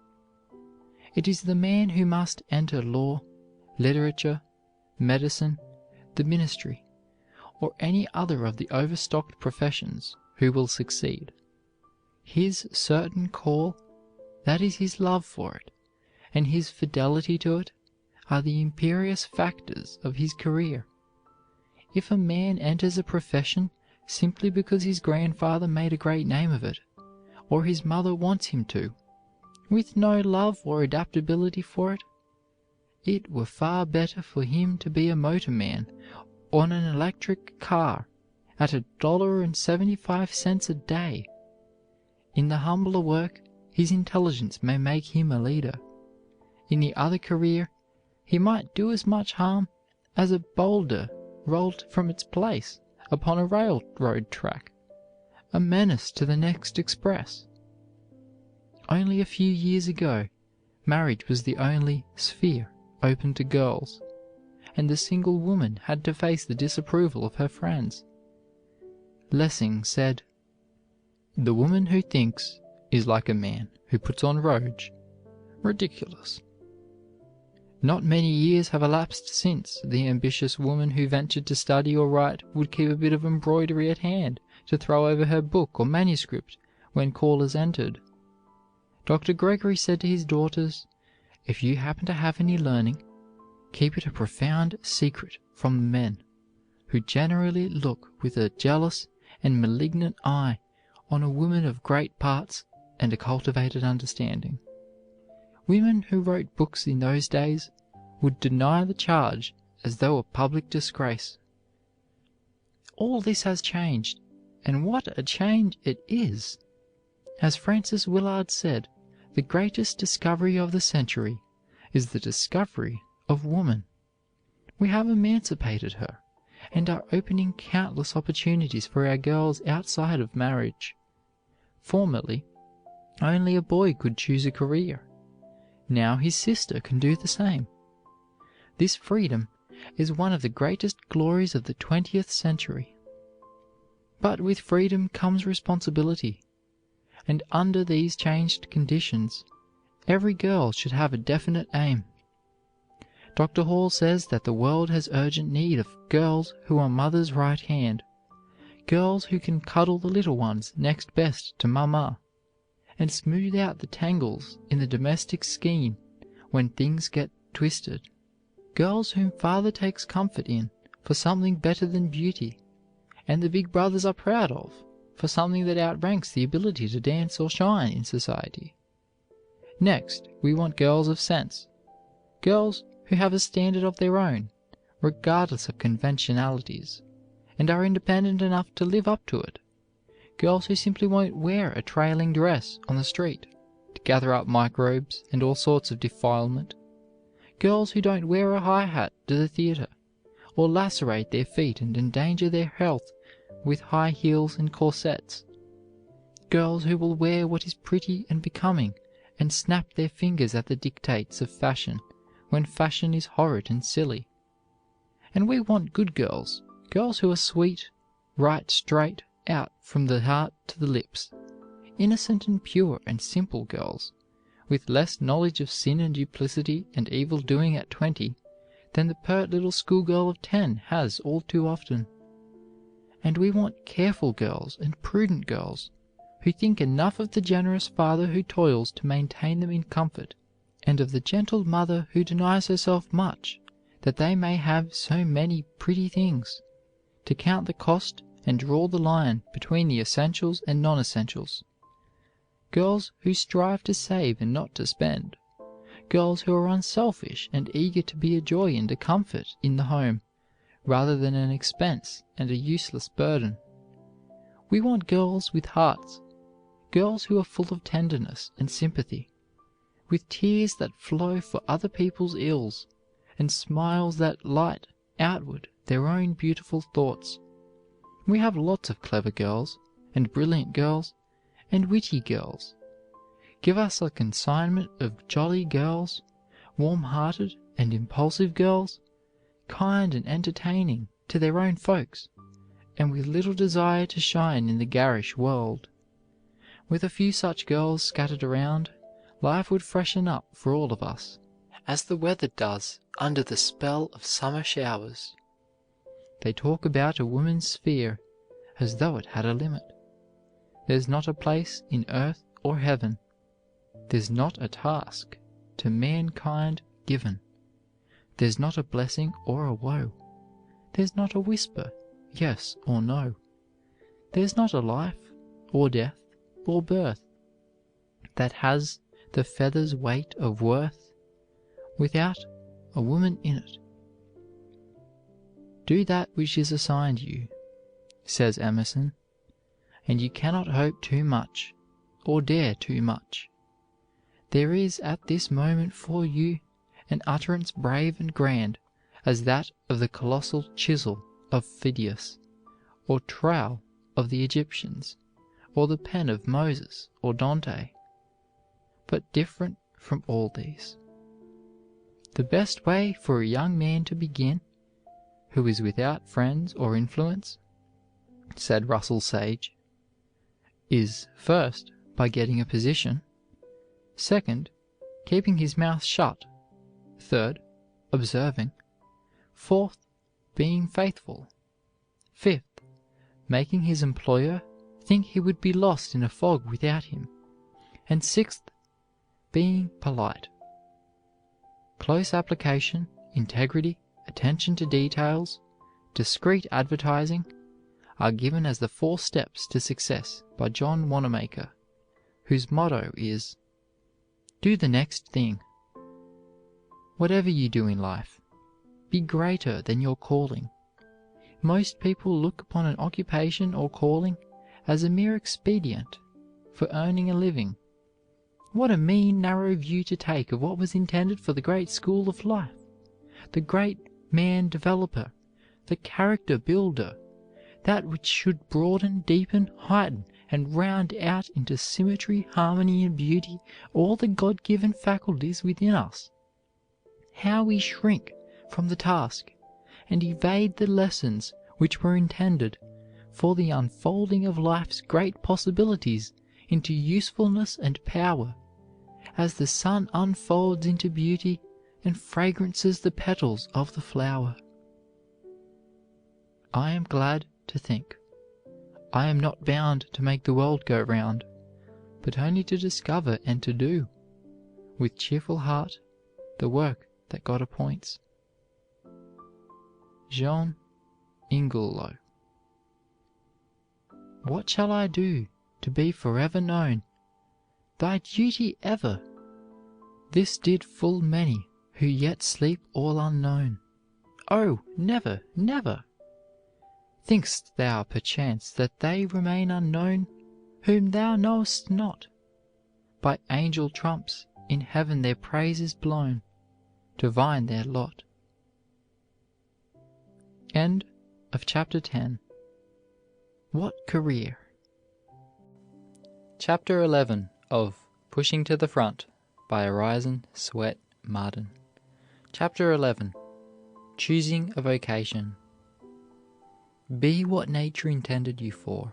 It is the man who must enter law, literature, medicine, the ministry, or any other of the overstocked professions who will succeed. His certain call, that is his love for it, and his fidelity to it, are the imperious factors of his career. If a man enters a profession simply because his grandfather made a great name of it, or his mother wants him to, with no love or adaptability for it, it were far better for him to be a motorman on an electric car at $1.75 a day. In the humbler work, his intelligence may make him a leader. In the other career, he might do as much harm as a boulder rolled from its place upon a railroad track, a menace to the next express. Only a few years ago, marriage was the only sphere open to girls, and the single woman had to face the disapproval of her friends. Lessing said, "The woman who thinks is like a man who puts on rouge. Ridiculous." Not many years have elapsed since the ambitious woman who ventured to study or write would keep a bit of embroidery at hand to throw over her book or manuscript when callers entered. Dr. Gregory said to his daughters, "If you happen to have any learning, keep it a profound secret from the men, who generally look with a jealous and malignant eye on a woman of great parts and a cultivated understanding." Women who wrote books in those days would deny the charge as though a public disgrace. All this has changed, and what a change it is! As Francis Willard said, the greatest discovery of the century is the discovery of woman. We have emancipated her, and are opening countless opportunities for our girls outside of marriage. Formerly, only a boy could choose a career. Now his sister can do the same. This freedom is one of the greatest glories of the 20th century. But with freedom comes responsibility, and under these changed conditions, every girl should have a definite aim. Dr. Hall says that the world has urgent need of girls who are mother's right hand, girls who can cuddle the little ones next best to mama, and smooth out the tangles in the domestic skein when things get twisted, girls whom father takes comfort in for something better than beauty, and the big brothers are proud of for something that outranks the ability to dance or shine in society. Next, we want girls of sense, girls who have a standard of their own, regardless of conventionalities, and are independent enough to live up to it. Girls who simply won't wear a trailing dress on the street to gather up microbes and all sorts of defilement. Girls who don't wear a high hat to the theater, or lacerate their feet and endanger their health with high heels and corsets. Girls who will wear what is pretty and becoming and snap their fingers at the dictates of fashion when fashion is horrid and silly. And we want good girls, girls who are sweet, right straight out from the heart to the lips, innocent and pure and simple girls, with less knowledge of sin and duplicity and evil doing at 20 than the pert little schoolgirl of 10 has all too often. And we want careful girls and prudent girls, who think enough of the generous father who toils to maintain them in comfort, and of the gentle mother who denies herself much that they may have so many pretty things, to count the cost and draw the line between the essentials and non-essentials. Girls who strive to save and not to spend. Girls who are unselfish and eager to be a joy and a comfort in the home, rather than an expense and a useless burden. We want girls with hearts, girls who are full of tenderness and sympathy, with tears that flow for other people's ills, and smiles that light outward their own beautiful thoughts. We have lots of clever girls, and brilliant girls, and witty girls. Give us a consignment of jolly girls, warm-hearted and impulsive girls, kind and entertaining to their own folks, and with little desire to shine in the garish world. With a few such girls scattered around, life would freshen up for all of us, as the weather does under the spell of summer showers. They talk about a woman's sphere as though it had a limit. There's not a place in earth or heaven, there's not a task to mankind given, there's not a blessing or a woe, there's not a whisper, yes or no, there's not a life or death or birth that has the feather's weight of worth without a woman in it. Do that which is assigned you, says Emerson, and you cannot hope too much or dare too much. There is at this moment for you an utterance brave and grand as that of the colossal chisel of Phidias, or trowel of the Egyptians, or the pen of Moses or Dante, but different from all these. The best way for a young man to begin, who is without friends or influence, said Russell Sage, is first by getting a position, second, keeping his mouth shut, third, observing, fourth, being faithful, fifth, making his employer think he would be lost in a fog without him, and sixth, being polite. Close application, integrity, attention to details, discreet advertising are given as the 4 steps to success by John Wanamaker, whose motto is, "Do the next thing." Whatever you do in life, be greater than your calling. Most people look upon an occupation or calling as a mere expedient for earning a living. What a mean, narrow view to take of what was intended for the great school of life, the great man developer, the character builder, that which should broaden, deepen, heighten, and round out into symmetry, harmony, and beauty all the God-given faculties within us. How we shrink from the task, and evade the lessons which were intended for the unfolding of life's great possibilities into usefulness and power, as the sun unfolds into beauty and fragrances the petals of the flower. I am glad to think I am not bound to make the world go round, but only to discover and to do, with cheerful heart, the work that God appoints. Jean Ingelow. What shall I do to be forever known? Thy duty ever. This did full many who yet sleep all unknown. Oh, never, never! Think'st thou perchance that they remain unknown, whom thou knowest not? By angel trumps in heaven their praise is blown, divine their lot. End of chapter 10. What career? Chapter 11 of Pushing to the Front by Orison Swett Marden. Chapter 11. Choosing a Vocation. Be what nature intended you for,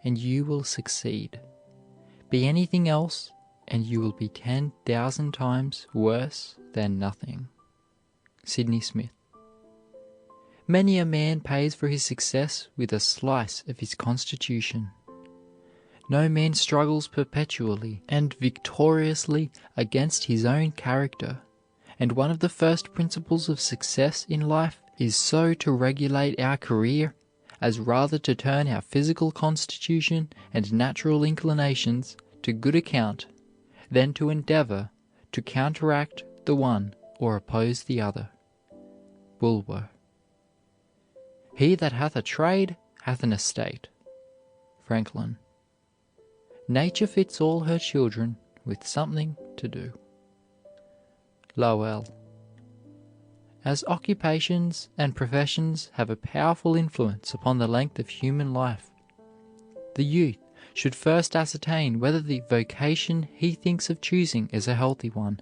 and you will succeed. Be anything else, and you will be 10,000 times worse than nothing. Sydney Smith. Many a man pays for his success with a slice of his constitution. No man struggles perpetually and victoriously against his own character, and one of the first principles of success in life is so to regulate our career as rather to turn our physical constitution and natural inclinations to good account than to endeavor to counteract the one or oppose the other. Bulwer. He that hath a trade hath an estate. Franklin. Nature fits all her children with something to do. Lowell. As occupations and professions have a powerful influence upon the length of human life, the youth should first ascertain whether the vocation he thinks of choosing is a healthy one.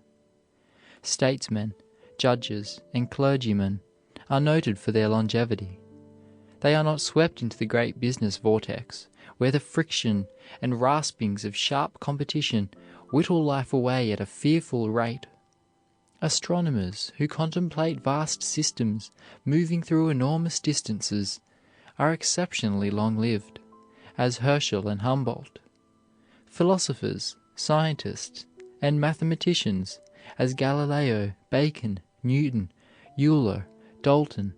Statesmen, judges, and clergymen are noted for their longevity. They are not swept into the great business vortex, where the friction and raspings of sharp competition whittle life away at a fearful rate. Astronomers who contemplate vast systems moving through enormous distances are exceptionally long-lived, as Herschel and Humboldt. Philosophers, scientists, and mathematicians, as Galileo, Bacon, Newton, Euler, Dalton,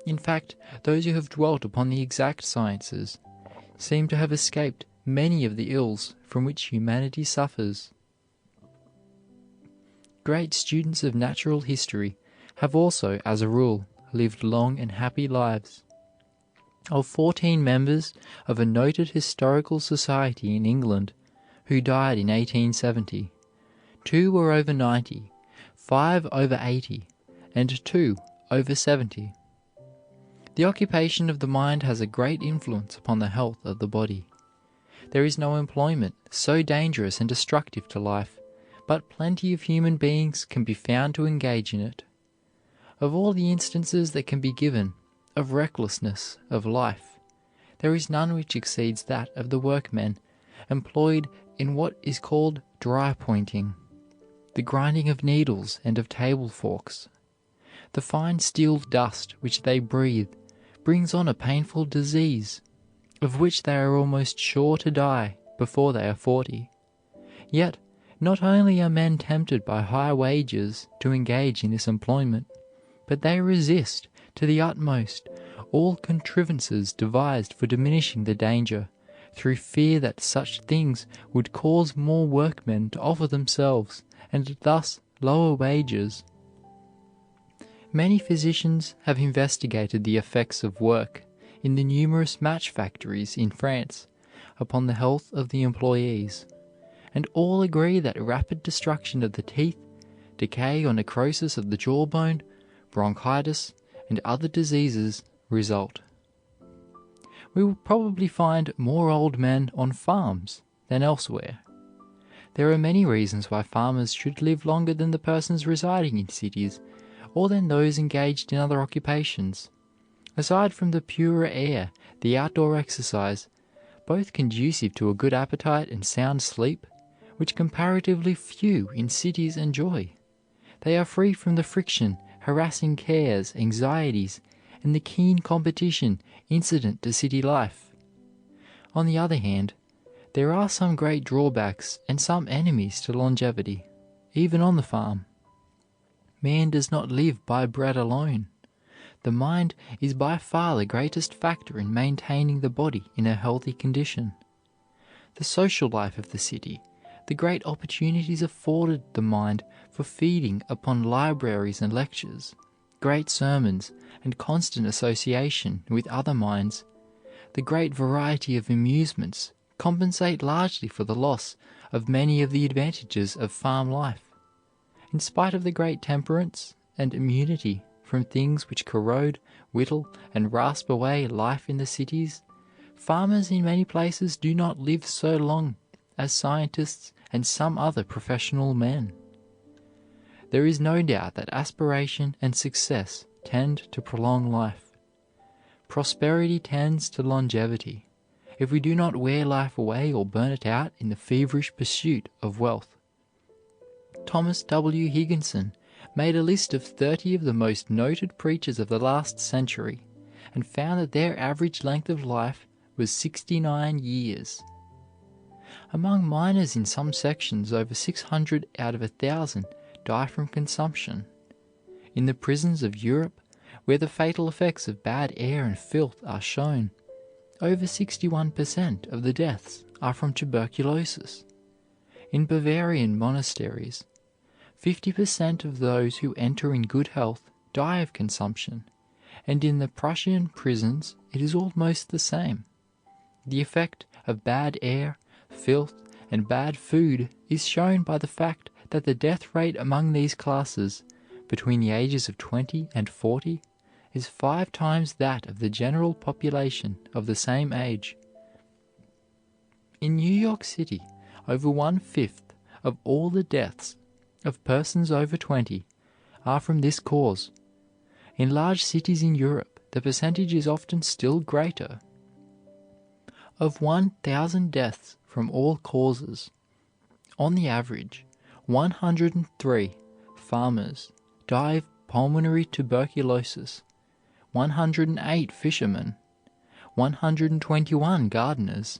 in fact, those who have dwelt upon the exact sciences, seem to have escaped many of the ills from which humanity suffers. Great students of natural history have also, as a rule, lived long and happy lives. Of 14 members of a noted historical society in England who died in 1870, 2 were over 90, 5 over 80, and 2 over 70. The occupation of the mind has a great influence upon the health of the body. There is no employment so dangerous and destructive to life, but plenty of human beings can be found to engage in it. Of all the instances that can be given of recklessness of life, there is none which exceeds that of the workmen employed in what is called dry pointing, the grinding of needles and of table forks. The fine steel dust which they breathe brings on a painful disease, of which they are almost sure to die before they are 40. Yet, not only are men tempted by high wages to engage in this employment, but they resist to the utmost all contrivances devised for diminishing the danger, through fear that such things would cause more workmen to offer themselves, and thus lower wages. Many physicians have investigated the effects of work in the numerous match factories in France upon the health of the employees, and all agree that rapid destruction of the teeth, decay or necrosis of the jawbone, bronchitis, and other diseases result. We will probably find more old men on farms than elsewhere. There are many reasons why farmers should live longer than the persons residing in cities, or than those engaged in other occupations. Aside from the purer air, the outdoor exercise, both conducive to a good appetite and sound sleep, which comparatively few in cities enjoy, They are free from the friction, harassing cares, anxieties, and the keen competition incident to city life. On the other hand, there are some great drawbacks and some enemies to longevity, even on the farm. Man does not live by bread alone. The mind is by far the greatest factor in maintaining the body in a healthy condition. The social life of the city, the great opportunities afforded the mind for feeding upon libraries and lectures, great sermons, and constant association with other minds, the great variety of amusements compensate largely for the loss of many of the advantages of farm life. In spite of the great temperance and immunity from things which corrode, whittle, and rasp away life in the cities, farmers in many places do not live so long as scientists and some other professional men. There is no doubt that aspiration and success tend to prolong life. Prosperity tends to longevity, if we do not wear life away or burn it out in the feverish pursuit of wealth. Thomas W. Higginson made a list of 30 of the most noted preachers of the last century and found that their average length of life was 69 years. Among miners in some sections, over 600 out of 1,000 die from consumption. In the prisons of Europe, where the fatal effects of bad air and filth are shown, over 61% of the deaths are from tuberculosis. In Bavarian monasteries, 50% of those who enter in good health die of consumption, and in the Prussian prisons it is almost the same. The effect of bad air, filth, and bad food is shown by the fact that the death rate among these classes between the ages of 20 and 40 is 5 times that of the general population of the same age. In New York City, over 1/5 of all the deaths of persons over 20 are from this cause. In large cities in Europe, the percentage is often still greater. Of 1,000 deaths from all causes, on the average, 103 farmers die of pulmonary tuberculosis, 108 fishermen, 121 gardeners,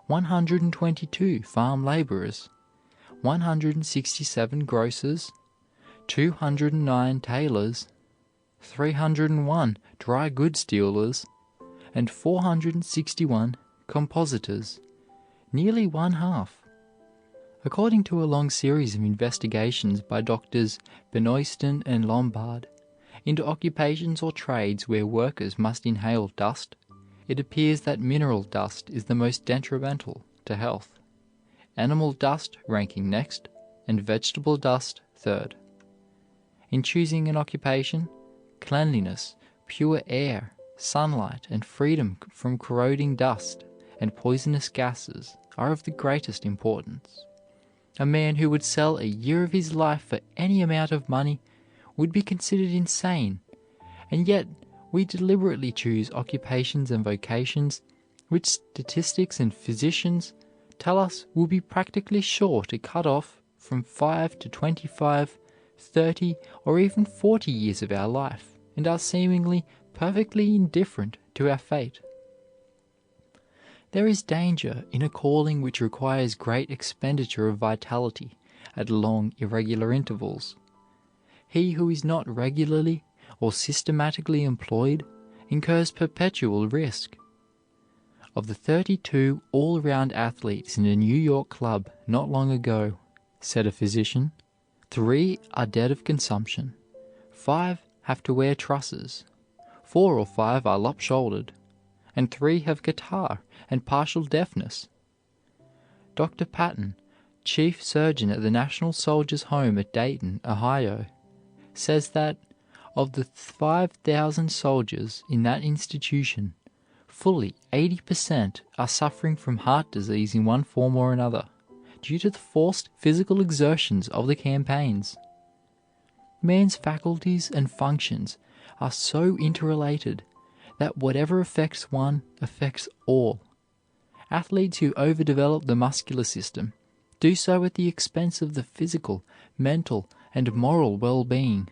122 farm laborers, 167 grocers, 209 tailors, 301 dry goods dealers, and 461 compositors, nearly one half. According to a long series of investigations by Doctors Benoisten and Lombard into occupations or trades where workers must inhale dust, it appears that mineral dust is the most detrimental to health, animal dust ranking next, and vegetable dust third. In choosing an occupation, cleanliness, pure air, sunlight, and freedom from corroding dust and poisonous gases are of the greatest importance. A man who would sell a year of his life for any amount of money would be considered insane, and yet we deliberately choose occupations and vocations which statistics and physicians tell us will be practically sure to cut off from 5 to 25, 30, or even 40 years of our life, and are seemingly perfectly indifferent to our fate. There is danger in a calling which requires great expenditure of vitality at long, irregular intervals. He who is not regularly or systematically employed incurs perpetual risk. Of the 32 all-round athletes in a New York club not long ago, said a physician, 3 are dead of consumption, 5 have to wear trusses, 4 or 5 are lop-shouldered, and 3 have catarrh and partial deafness. Dr. Patton, chief surgeon at the National Soldiers' Home at Dayton, Ohio, says that of the 5,000 soldiers in that institution, fully 80% are suffering from heart disease in one form or another, due to the forced physical exertions of the campaigns. Man's faculties and functions are so interrelated that whatever affects one affects all. Athletes who overdevelop the muscular system do so at the expense of the physical, mental, and moral well-being.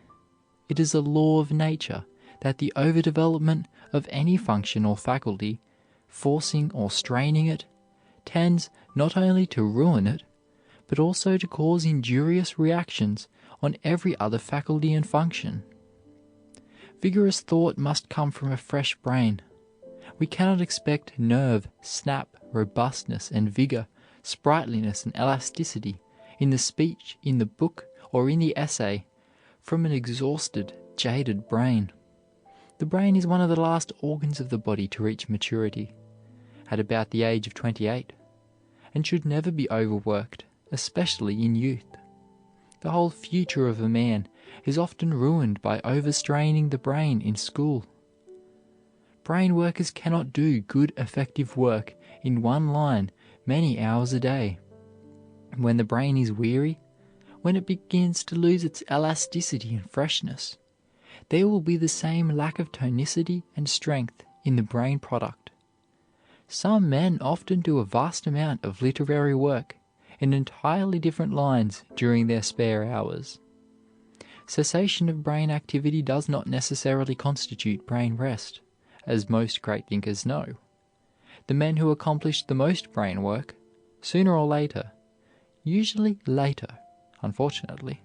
It is a law of nature that the overdevelopment of any function or faculty, forcing or straining it, tends not only to ruin it, but also to cause injurious reactions on every other faculty and function. Vigorous thought must come from a fresh brain. We cannot expect nerve, snap, robustness and vigor, sprightliness and elasticity in the speech, in the book, or in the essay from an exhausted, jaded brain. The brain is one of the last organs of the body to reach maturity, at about the age of 28, and should never be overworked, especially in youth. The whole future of a man is often ruined by overstraining the brain in school. Brain workers cannot do good, effective work in one line many hours a day. When the brain is weary, when it begins to lose its elasticity and freshness, there will be the same lack of tonicity and strength in the brain product. Some men often do a vast amount of literary work in entirely different lines during their spare hours. Cessation of brain activity does not necessarily constitute brain rest, as most great thinkers know. The men who accomplish the most brain work, sooner or later, usually later, unfortunately,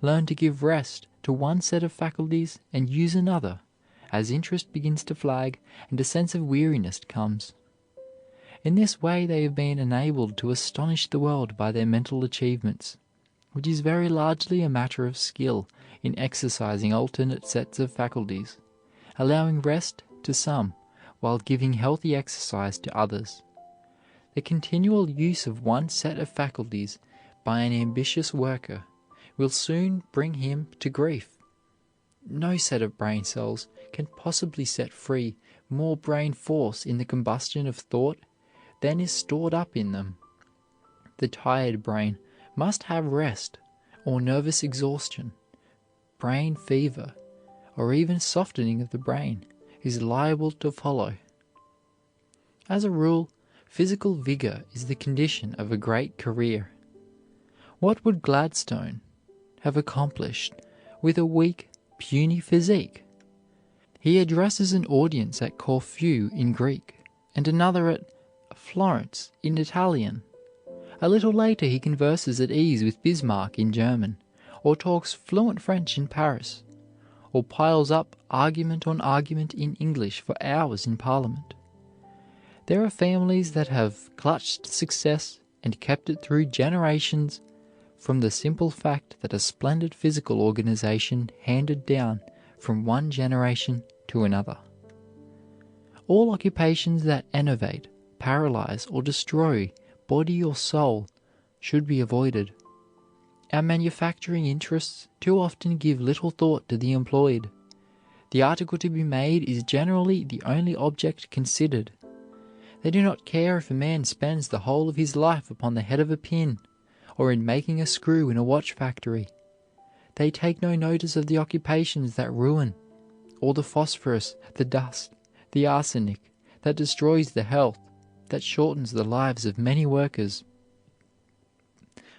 learn to give rest to one set of faculties and use another as interest begins to flag and a sense of weariness comes. In this way they have been enabled to astonish the world by their mental achievements, which is very largely a matter of skill in exercising alternate sets of faculties, allowing rest to some while giving healthy exercise to others. The continual use of one set of faculties by an ambitious worker will soon bring him to grief. No set of brain cells can possibly set free more brain force in the combustion of thought than is stored up in them. The tired brain must have rest, or nervous exhaustion, brain fever, or even softening of the brain is liable to follow. As a rule, physical vigor is the condition of a great career. What would Gladstone have accomplished with a weak, puny physique? He addresses an audience at Corfu in Greek, and another at Florence in Italian. A little later he converses at ease with Bismarck in German, or talks fluent French in Paris, or piles up argument on argument in English for hours in Parliament. There are families that have clutched success and kept it through generations from the simple fact that a splendid physical organization handed down from one generation to another. All occupations that enervate, paralyze, or destroy body or soul should be avoided. Our manufacturing interests too often give little thought to the employed. The article to be made is generally the only object considered. They do not care if a man spends the whole of his life upon the head of a pin, or in making a screw in a watch factory. They take no notice of the occupations that ruin, or the phosphorus, the dust, the arsenic, that destroys the health, that shortens the lives of many workers,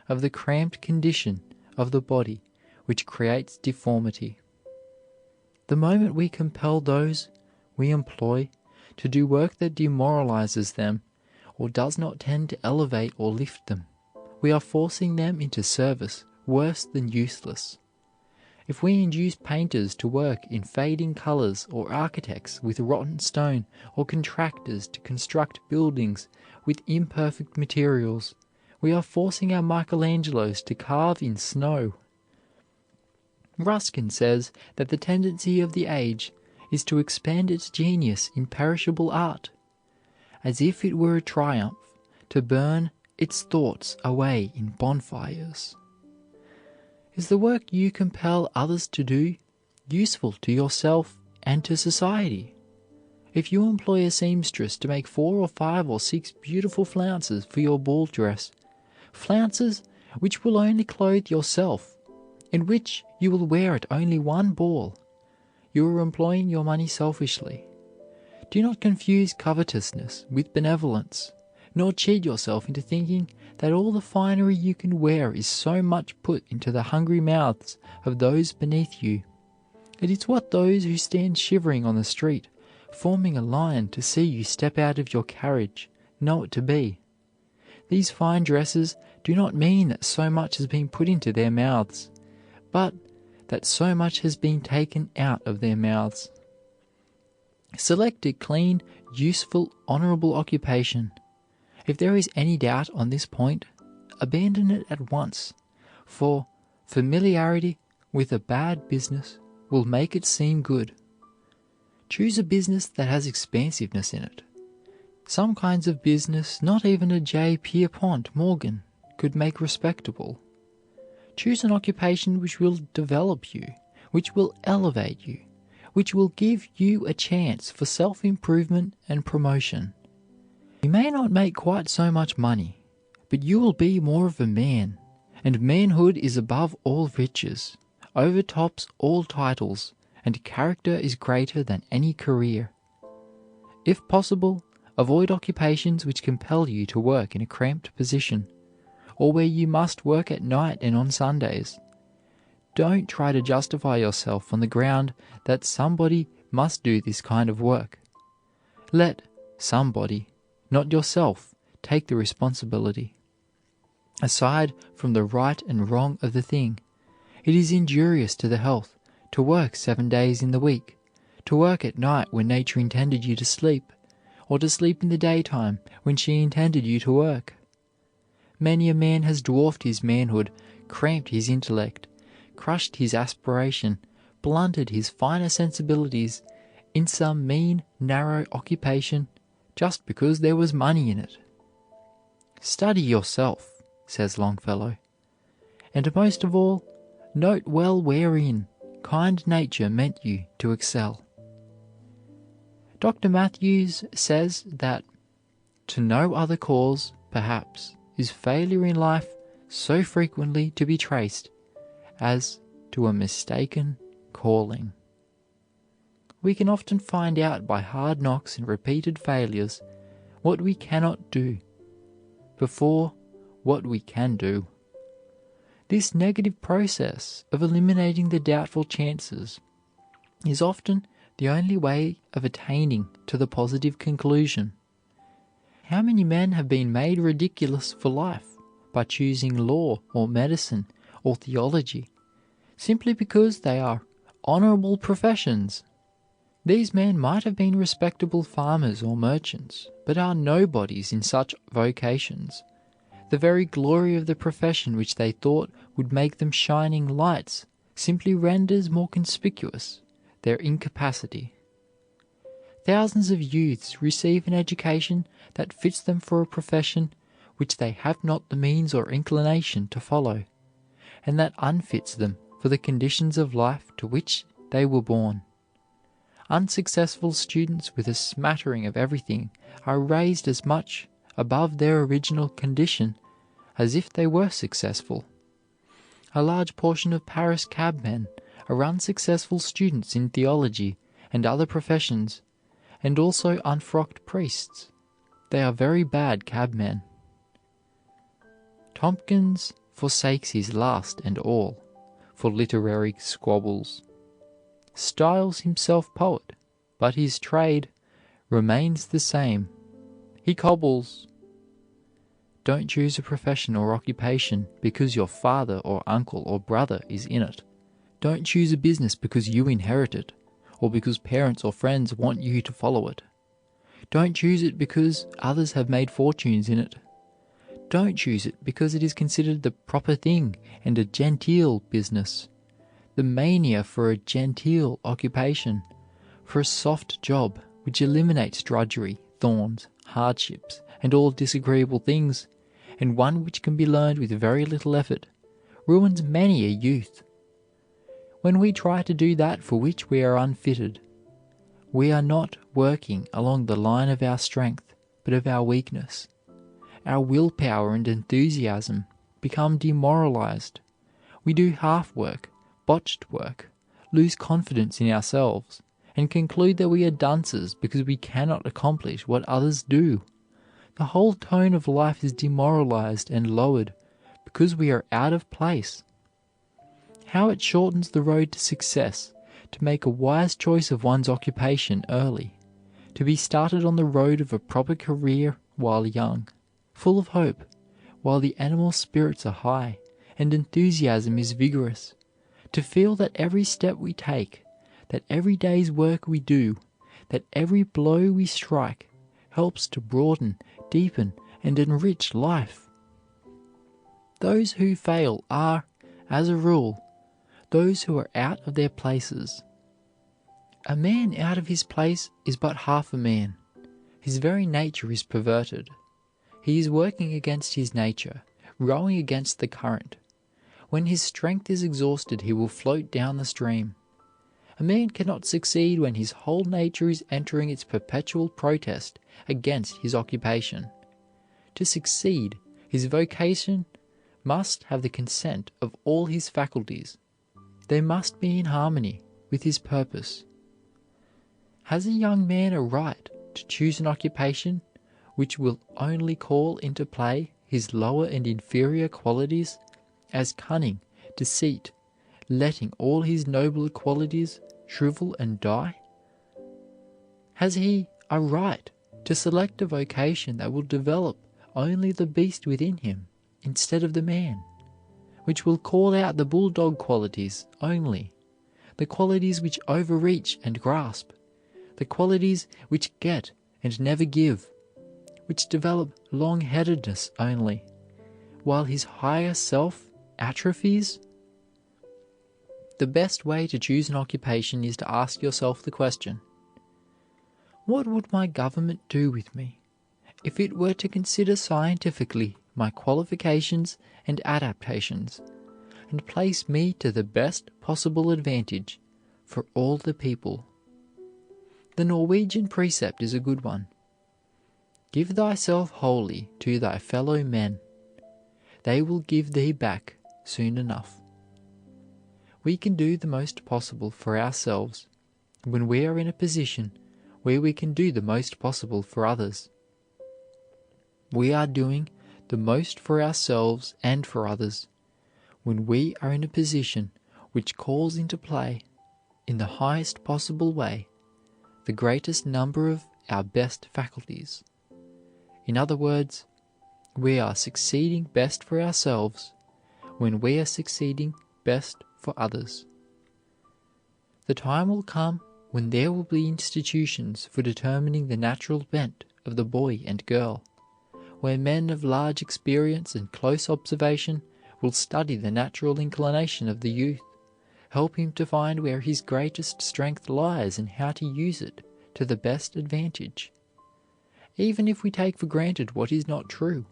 of the cramped condition of the body which creates deformity. The moment we compel those we employ to do work that demoralizes them or does not tend to elevate or lift them, we are forcing them into service worse than useless. If we induce painters to work in fading colors, or architects with rotten stone, or contractors to construct buildings with imperfect materials, we are forcing our Michelangelos to carve in snow. Ruskin says that the tendency of the age is to expend its genius in perishable art, as if it were a triumph to burn its thoughts away in bonfires. Is the work you compel others to do useful to yourself and to society? If you employ a seamstress to make 4 or 5 or 6 beautiful flounces for your ball dress, flounces which will only clothe yourself, in which you will wear at only one ball, you are employing your money selfishly. Do not confuse covetousness with benevolence, nor cheat yourself into thinking that all the finery you can wear is so much put into the hungry mouths of those beneath you. It is what those who stand shivering on the street, forming a line to see you step out of your carriage, know it to be. These fine dresses do not mean that so much has been put into their mouths, but that so much has been taken out of their mouths. Select a clean, useful, honorable occupation. If there is any doubt on this point, abandon it at once, for familiarity with a bad business will make it seem good. Choose a business that has expansiveness in it. Some kinds of business not even a J. Pierpont Morgan could make respectable. Choose an occupation which will develop you, which will elevate you, which will give you a chance for self-improvement and promotion. You may not make quite so much money, but you will be more of a man, and manhood is above all riches, overtops all titles, and character is greater than any career. If possible, avoid occupations which compel you to work in a cramped position, or where you must work at night and on Sundays. Don't try to justify yourself on the ground that somebody must do this kind of work. Let somebody, not yourself, take the responsibility. Aside from the right and wrong of the thing, it is injurious to the health to work 7 days in the week, to work at night when nature intended you to sleep, or to sleep in the daytime when she intended you to work. Many a man has dwarfed his manhood, cramped his intellect, crushed his aspiration, blunted his finer sensibilities in some mean, narrow occupation just because there was money in it. Study yourself, says Longfellow, and most of all, note well wherein kind nature meant you to excel. Dr. Matthews says that to no other cause, perhaps, is failure in life so frequently to be traced as to a mistaken calling. We can often find out by hard knocks and repeated failures what we cannot do before what we can do. This negative process of eliminating the doubtful chances is often the only way of attaining to the positive conclusion. How many men have been made ridiculous for life by choosing law or medicine or theology simply because they are honorable professions? These men might have been respectable farmers or merchants, but are nobodies in such vocations. The very glory of the profession which they thought would make them shining lights simply renders more conspicuous their incapacity. Thousands of youths receive an education that fits them for a profession which they have not the means or inclination to follow, and that unfits them for the conditions of life to which they were born. Unsuccessful students with a smattering of everything are raised as much above their original condition as if they were successful. A large portion of Paris cabmen are unsuccessful students in theology and other professions, and also unfrocked priests. They are very bad cabmen. Tompkins forsakes his last and all for literary squabbles, styles himself poet, but his trade remains the same. He cobbles. Don't choose a profession or occupation because your father or uncle or brother is in it. Don't choose a business because you inherit it, or because parents or friends want you to follow it. Don't choose it because others have made fortunes in it. Don't choose it because it is considered the proper thing and a genteel business. The mania for a genteel occupation, for a soft job which eliminates drudgery, thorns, hardships, and all disagreeable things, and one which can be learned with very little effort, ruins many a youth. When we try to do that for which we are unfitted, we are not working along the line of our strength, but of our weakness. Our willpower and enthusiasm become demoralized. We do half work, botched work, lose confidence in ourselves, and conclude that we are dunces because we cannot accomplish what others do. The whole tone of life is demoralized and lowered because we are out of place. How it shortens the road to success to make a wise choice of one's occupation early, to be started on the road of a proper career while young, full of hope, while the animal spirits are high and enthusiasm is vigorous, to feel that every step we take, that every day's work we do, that every blow we strike helps to broaden, deepen, and enrich life. Those who fail are, as a rule, those who are out of their places. A man out of his place is but half a man. His very nature is perverted. He is working against his nature, rowing against the current. When his strength is exhausted, he will float down the stream. A man cannot succeed when his whole nature is entering its perpetual protest against his occupation. To succeed, his vocation must have the consent of all his faculties. They must be in harmony with his purpose. Has a young man a right to choose an occupation which will only call into play his lower and inferior qualities, as cunning, deceit, letting all his nobler qualities shrivel and die? Has he a right to select a vocation that will develop only the beast within him instead of the man, which will call out the bulldog qualities only, the qualities which overreach and grasp, the qualities which get and never give, which develop long-headedness only, while his higher self atrophies? The best way to choose an occupation is to ask yourself the question, what would my government do with me if it were to consider scientifically my qualifications and adaptations, and place me to the best possible advantage for all the people? The Norwegian precept is a good one. Give thyself wholly to thy fellow men. They will give thee back soon enough. We can do the most possible for ourselves when we are in a position where we can do the most possible for others. We are doing the most for ourselves and for others when we are in a position which calls into play, in the highest possible way, the greatest number of our best faculties. In other words, we are succeeding best for ourselves when we are succeeding best for others. The time will come when there will be institutions for determining the natural bent of the boy and girl, where men of large experience and close observation will study the natural inclination of the youth, help him to find where his greatest strength lies and how to use it to the best advantage. Even if we take for granted what is not true,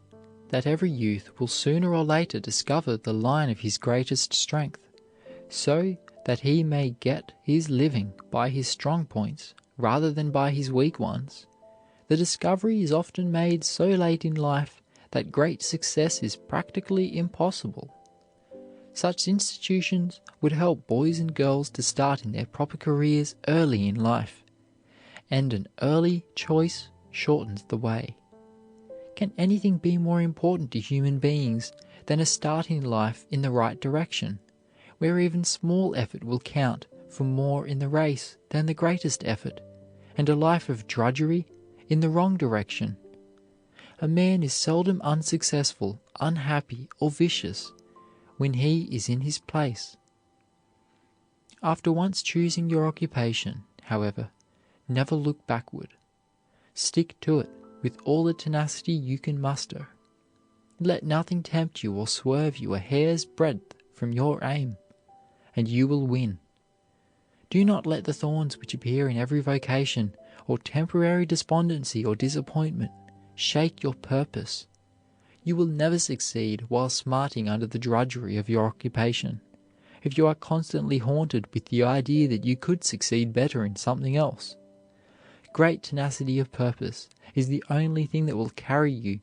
that every youth will sooner or later discover the line of his greatest strength, so that he may get his living by his strong points rather than by his weak ones, the discovery is often made so late in life that great success is practically impossible. Such institutions would help boys and girls to start in their proper careers early in life, and an early choice shortens the way. Can anything be more important to human beings than a start in life in the right direction, where even small effort will count for more in the race than the greatest effort, and a life of drudgery in the wrong direction? A man is seldom unsuccessful, unhappy, or vicious when he is in his place. After once choosing your occupation, however, never look backward. Stick to it with all the tenacity you can muster. Let nothing tempt you or swerve you a hair's breadth from your aim, and you will win. Do not let the thorns which appear in every vocation, or temporary despondency or disappointment, shake your purpose. You will never succeed while smarting under the drudgery of your occupation, if you are constantly haunted with the idea that you could succeed better in something else. Great tenacity of purpose is the only thing that will carry you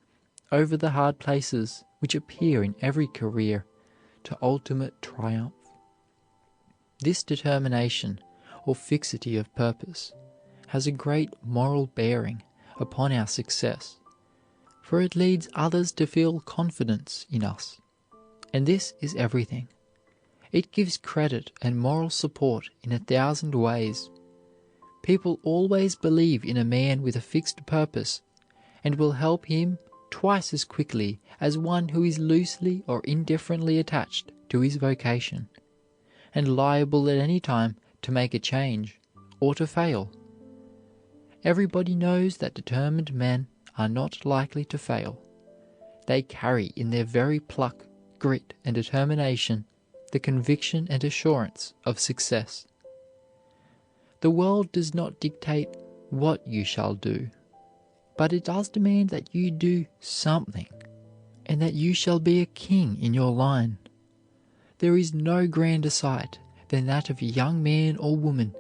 over the hard places which appear in every career to ultimate triumph. This determination or fixity of purpose has a great moral bearing upon our success, for it leads others to feel confidence in us, and this is everything. It gives credit and moral support in 1,000 ways. People always believe in a man with a fixed purpose, and will help him twice as quickly as one who is loosely or indifferently attached to his vocation, and liable at any time to make a change or to fail. Everybody knows that determined men are not likely to fail. They carry in their very pluck, grit, and determination the conviction and assurance of success. The world does not dictate what you shall do, but it does demand that you do something, and that you shall be a king in your line. There is no grander sight than that of a young man or woman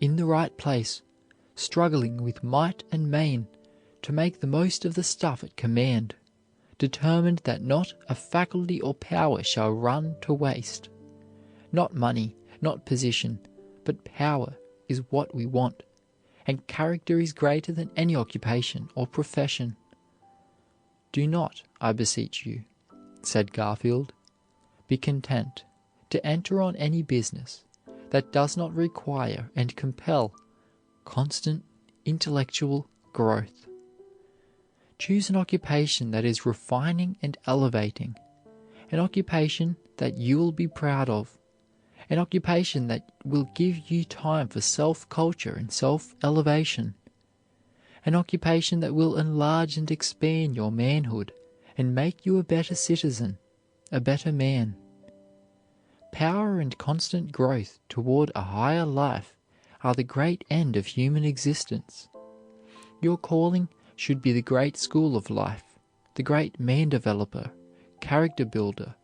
in the right place, struggling with might and main to make the most of the stuff at command, determined that not a faculty or power shall run to waste. Not money, not position, but power is what we want, and character is greater than any occupation or profession. Do not, I beseech you, said Garfield, be content to enter on any business that does not require and compel constant intellectual growth. Choose an occupation that is refining and elevating, an occupation that you will be proud of, an occupation that will give you time for self-culture and self-elevation, an occupation that will enlarge and expand your manhood and make you a better citizen, a better man. Power and constant growth toward a higher life are the great end of human existence. Your calling should be the great school of life, the great man developer, character builder,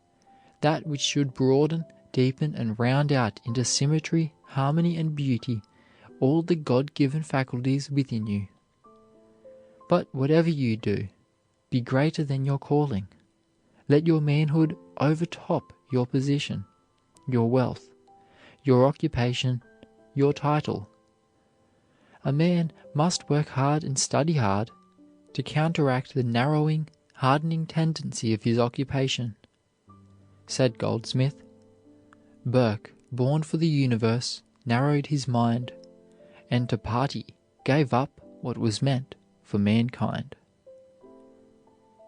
that which should broaden, deepen, and round out into symmetry, harmony, and beauty all the God-given faculties within you. But whatever you do, be greater than your calling. Let your manhood overtop your position, your wealth, your occupation, your title. A man must work hard and study hard to counteract the narrowing, hardening tendency of his occupation. Said Goldsmith, Burke, born for the universe, narrowed his mind, and to party gave up what was meant for mankind.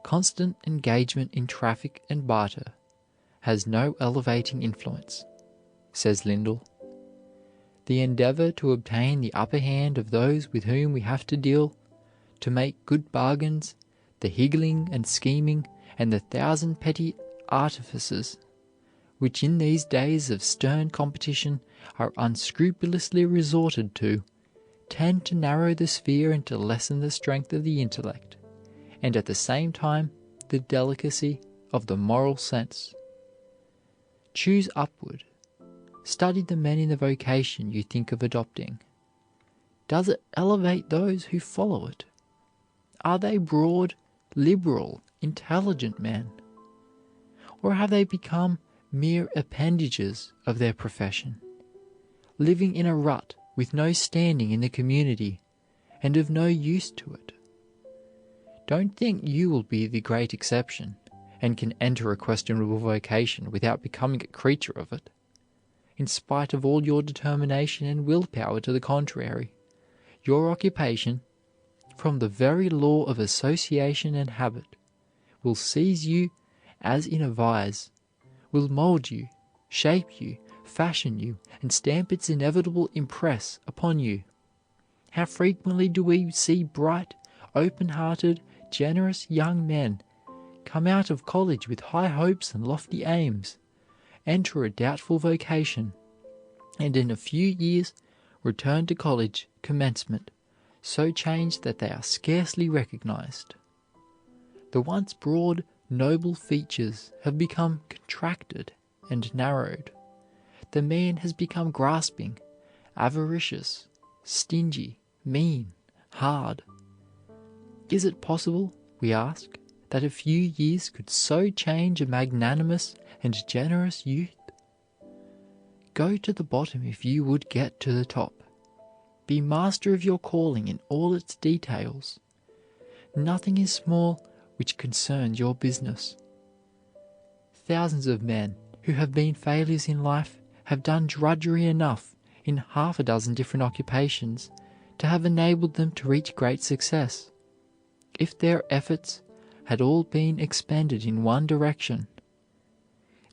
Constant engagement in traffic and barter has no elevating influence, says Lindell. The endeavor to obtain the upper hand of those with whom we have to deal, to make good bargains, the higgling and scheming, and the 1,000 petty artifices, which in these days of stern competition are unscrupulously resorted to, tend to narrow the sphere and to lessen the strength of the intellect, and at the same time the delicacy of the moral sense. Choose upward. Study the men in the vocation you think of adopting. Does it elevate those who follow it? Are they broad, liberal, intelligent men? Or have they become mere appendages of their profession, living in a rut with no standing in the community and of no use to it? Don't think you will be the great exception and can enter a questionable vocation without becoming a creature of it. In spite of all your determination and willpower to the contrary, your occupation, from the very law of association and habit, will seize you as in a vise, will mold you, shape you, fashion you, and stamp its inevitable impress upon you. How frequently do we see bright, open-hearted, generous young men come out of college with high hopes and lofty aims, enter a doubtful vocation, and in a few years return to college commencement so changed that they are scarcely recognized. The once broad, noble features have become contracted and narrowed. The man has become grasping, avaricious, stingy, mean, hard. Is it possible, we ask, that a few years could so change a magnanimous and generous youth? Go to the bottom if you would get to the top. Be master of your calling in all its details. Nothing is small which concerns your business. Thousands of men who have been failures in life have done drudgery enough in half a dozen different occupations to have enabled them to reach great success. If their efforts had all been expended in one direction,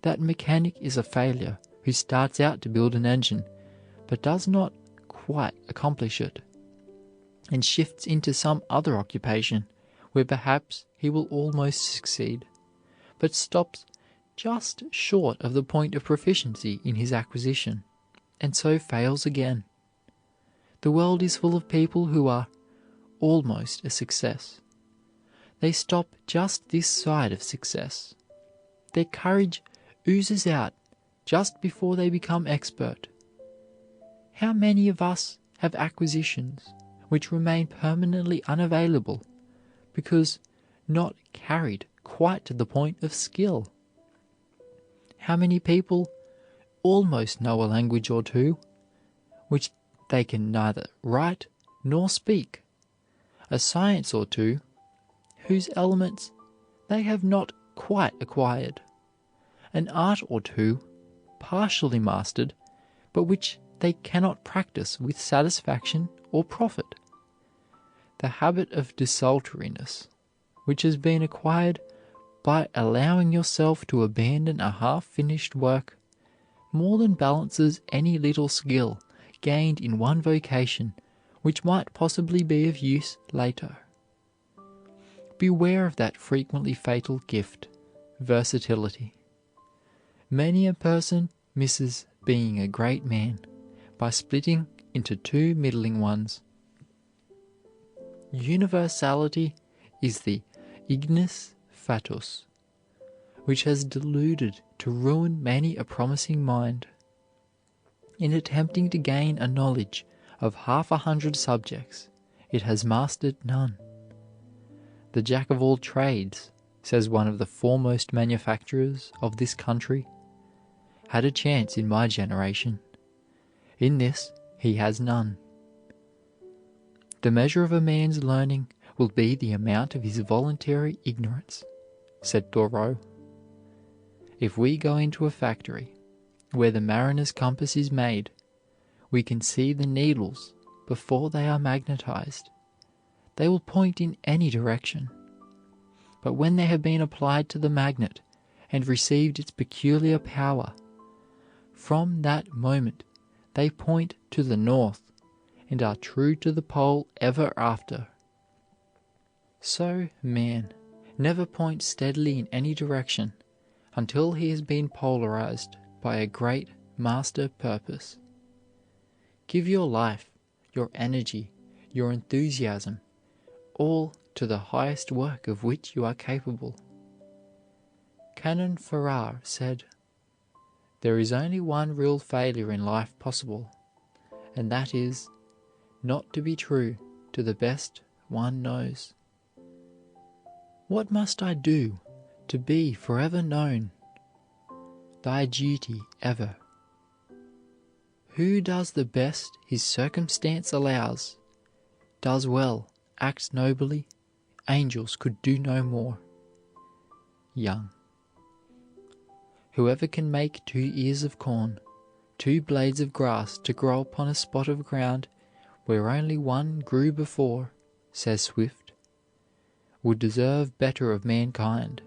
that mechanic is a failure who starts out to build an engine but does not quite accomplish it, and shifts into some other occupation where perhaps he will almost succeed, but stops just short of the point of proficiency in his acquisition, and so fails again. The world is full of people who are almost a success. They stop just this side of success. Their courage oozes out just before they become expert. How many of us have acquisitions which remain permanently unavailable because not carried quite to the point of skill? How many people almost know a language or two, which they can neither write nor speak, a science or two, whose elements they have not quite acquired, an art or two, partially mastered, but which they cannot practice with satisfaction or profit, the habit of desultoriness, which has been acquired by allowing yourself to abandon a half-finished work, more than balances any little skill gained in one vocation which might possibly be of use later. Beware of that frequently fatal gift, versatility. Many a person misses being a great man by splitting into two middling ones. Universality is the ignis fatuus, which has deluded to ruin many a promising mind. In attempting to gain a knowledge of 100 subjects, it has mastered none. The jack of all trades, says one of the foremost manufacturers of this country, had a chance in my generation. In this he has none. The measure of a man's learning will be the amount of his voluntary ignorance, said Thoreau. If we go into a factory where the mariner's compass is made, we can see the needles before they are magnetized. They will point in any direction. But when they have been applied to the magnet and received its peculiar power, from that moment they point to the north and are true to the pole ever after. So man never points steadily in any direction until he has been polarized by a great master purpose. Give your life, your energy, your enthusiasm, all to the highest work of which you are capable. Canon Farrar said, "There is only one real failure in life possible, and that is not to be true to the best one knows." What must I do to be forever known? Thy duty ever. Who does the best his circumstance allows, does well, acts nobly, angels could do no more. Young. Whoever can make 2 ears of corn, 2 blades of grass to grow upon a spot of ground where only one grew before, says Swift, would deserve better of mankind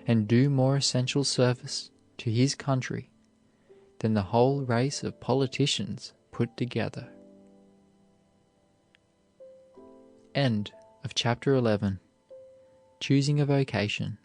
and do more essential service to his country than the whole race of politicians put together. End of chapter 11. Choosing a Vocation.